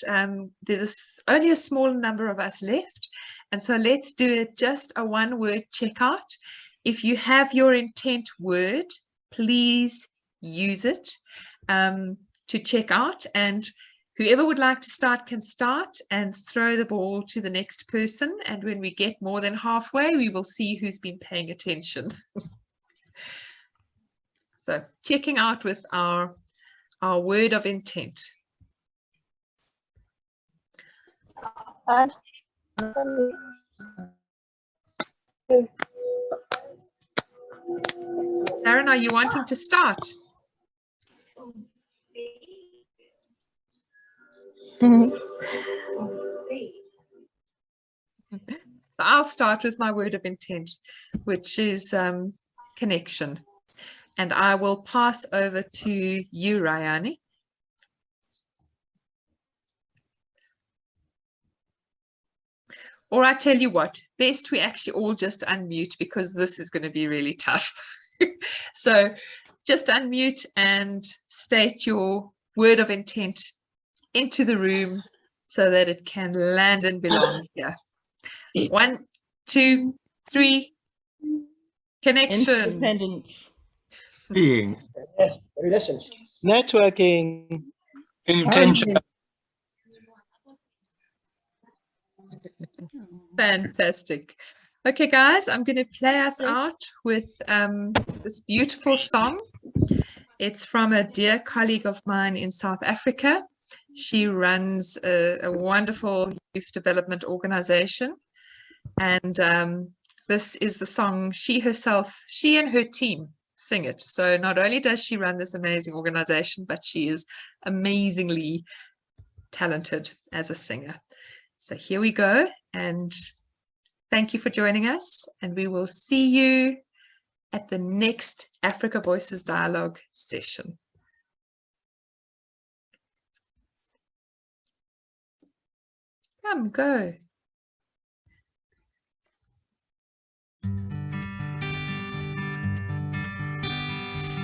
Speaker 2: there's only a small number of us left. And so let's do it just a one-word checkout. If you have your intent word, please use it to check out. And whoever would like to start can start and throw the ball to the next person. And when we get more than halfway, we will see who's been paying attention. So checking out with our word of intent. Darren, are you wanting to start? So I'll start with my word of intent, which is connection. And I will pass over to you, Rayani. Or I tell you what, best we actually all just unmute because this is going to be really tough. So just unmute and state your word of intent into the room so that it can land and belong here. 1, 2, 3. Connection.
Speaker 17: Independence.
Speaker 16: Being.
Speaker 1: Relationships.
Speaker 9: Networking.
Speaker 15: Intention.
Speaker 2: Fantastic. Okay, guys, I'm going to play us out with this beautiful song. It's from a dear colleague of mine in South Africa. She runs a wonderful youth development organization. And this is the song she and her team sing it. So not only does she run this amazing organization, but she is amazingly talented as a singer. So here we go, and thank you for joining us, and we will see you at the next Africa Voices Dialogue session. Come, go.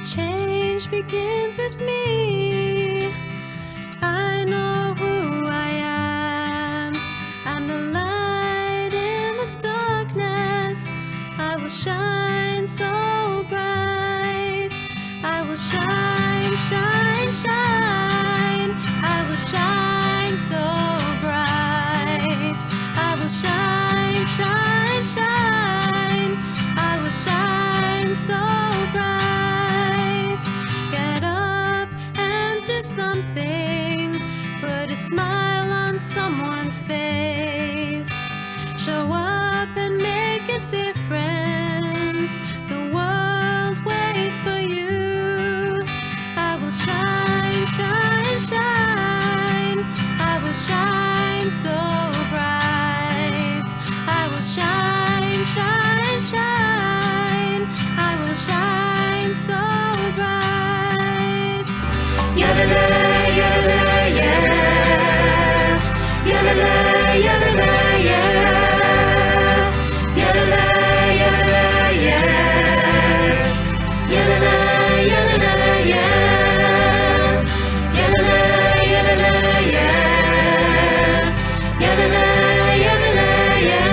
Speaker 18: Change begins with me. I know who I am. I'm the light in the darkness. I will shine so bright. I will shine, shine, shine. I will shine so bright. I will shine, shine, shine. I will shine so bright. Get up and do something. Put a smile on someone's face. Show up and make a difference. The world waits for you. I will shine, shine, shine. I will shine so bright. I will shine, shine, shine. I will shine so bright. Yadada, yadada, yeah. Yadada, yadada, yeah. Yadada, yadada, yeah. Yadada, yadada, yeah. Yadada, yadada, yeah. Yadada, yadada, yeah.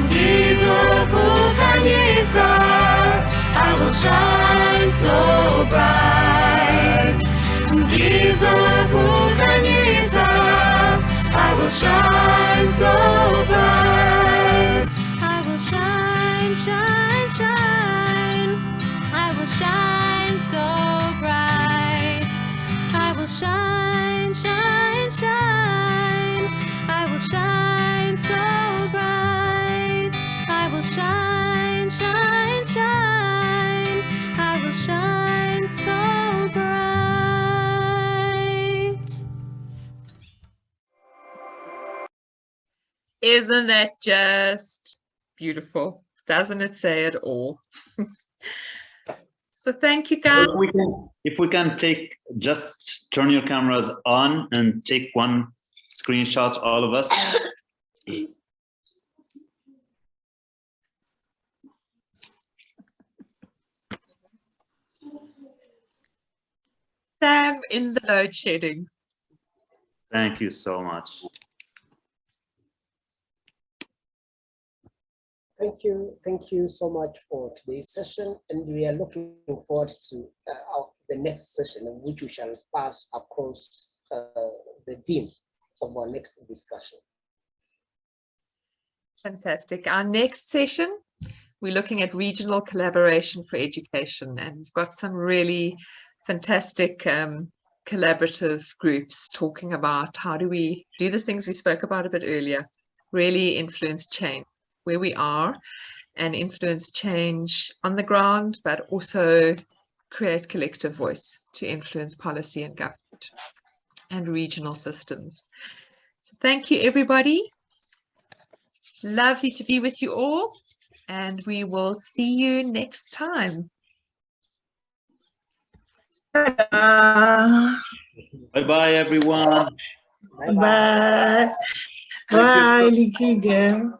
Speaker 18: Gizo kukanyisa, I will shine so bright. Gizo kukanyisa, I will shine so bright. I will shine, shine, shine. I will shine so bright. I will shine, shine, shine. I will shine so bright. I will shine, shine, shine. I will shine so bright.
Speaker 2: Isn't that just beautiful? Doesn't it say it all? So thank you, guys.
Speaker 5: If we can take, just turn your cameras on and take one screenshot, all of us.
Speaker 2: Sam in the load shedding.
Speaker 5: Thank you so much.
Speaker 1: Thank you so much for today's session, and we are looking forward to the next session, in which we shall pass across the theme of our next discussion.
Speaker 2: Fantastic. Our next session, we're looking at regional collaboration for education, and we've got some really fantastic collaborative groups talking about how do we do the things we spoke about a bit earlier, really influence change where we are and influence change on the ground, but also create collective voice to influence policy and government and regional systems. So thank you, everybody. Lovely to be with you all, and we will see you next time.
Speaker 5: Bye-bye, everyone.
Speaker 9: Bye. Bye, Likigan.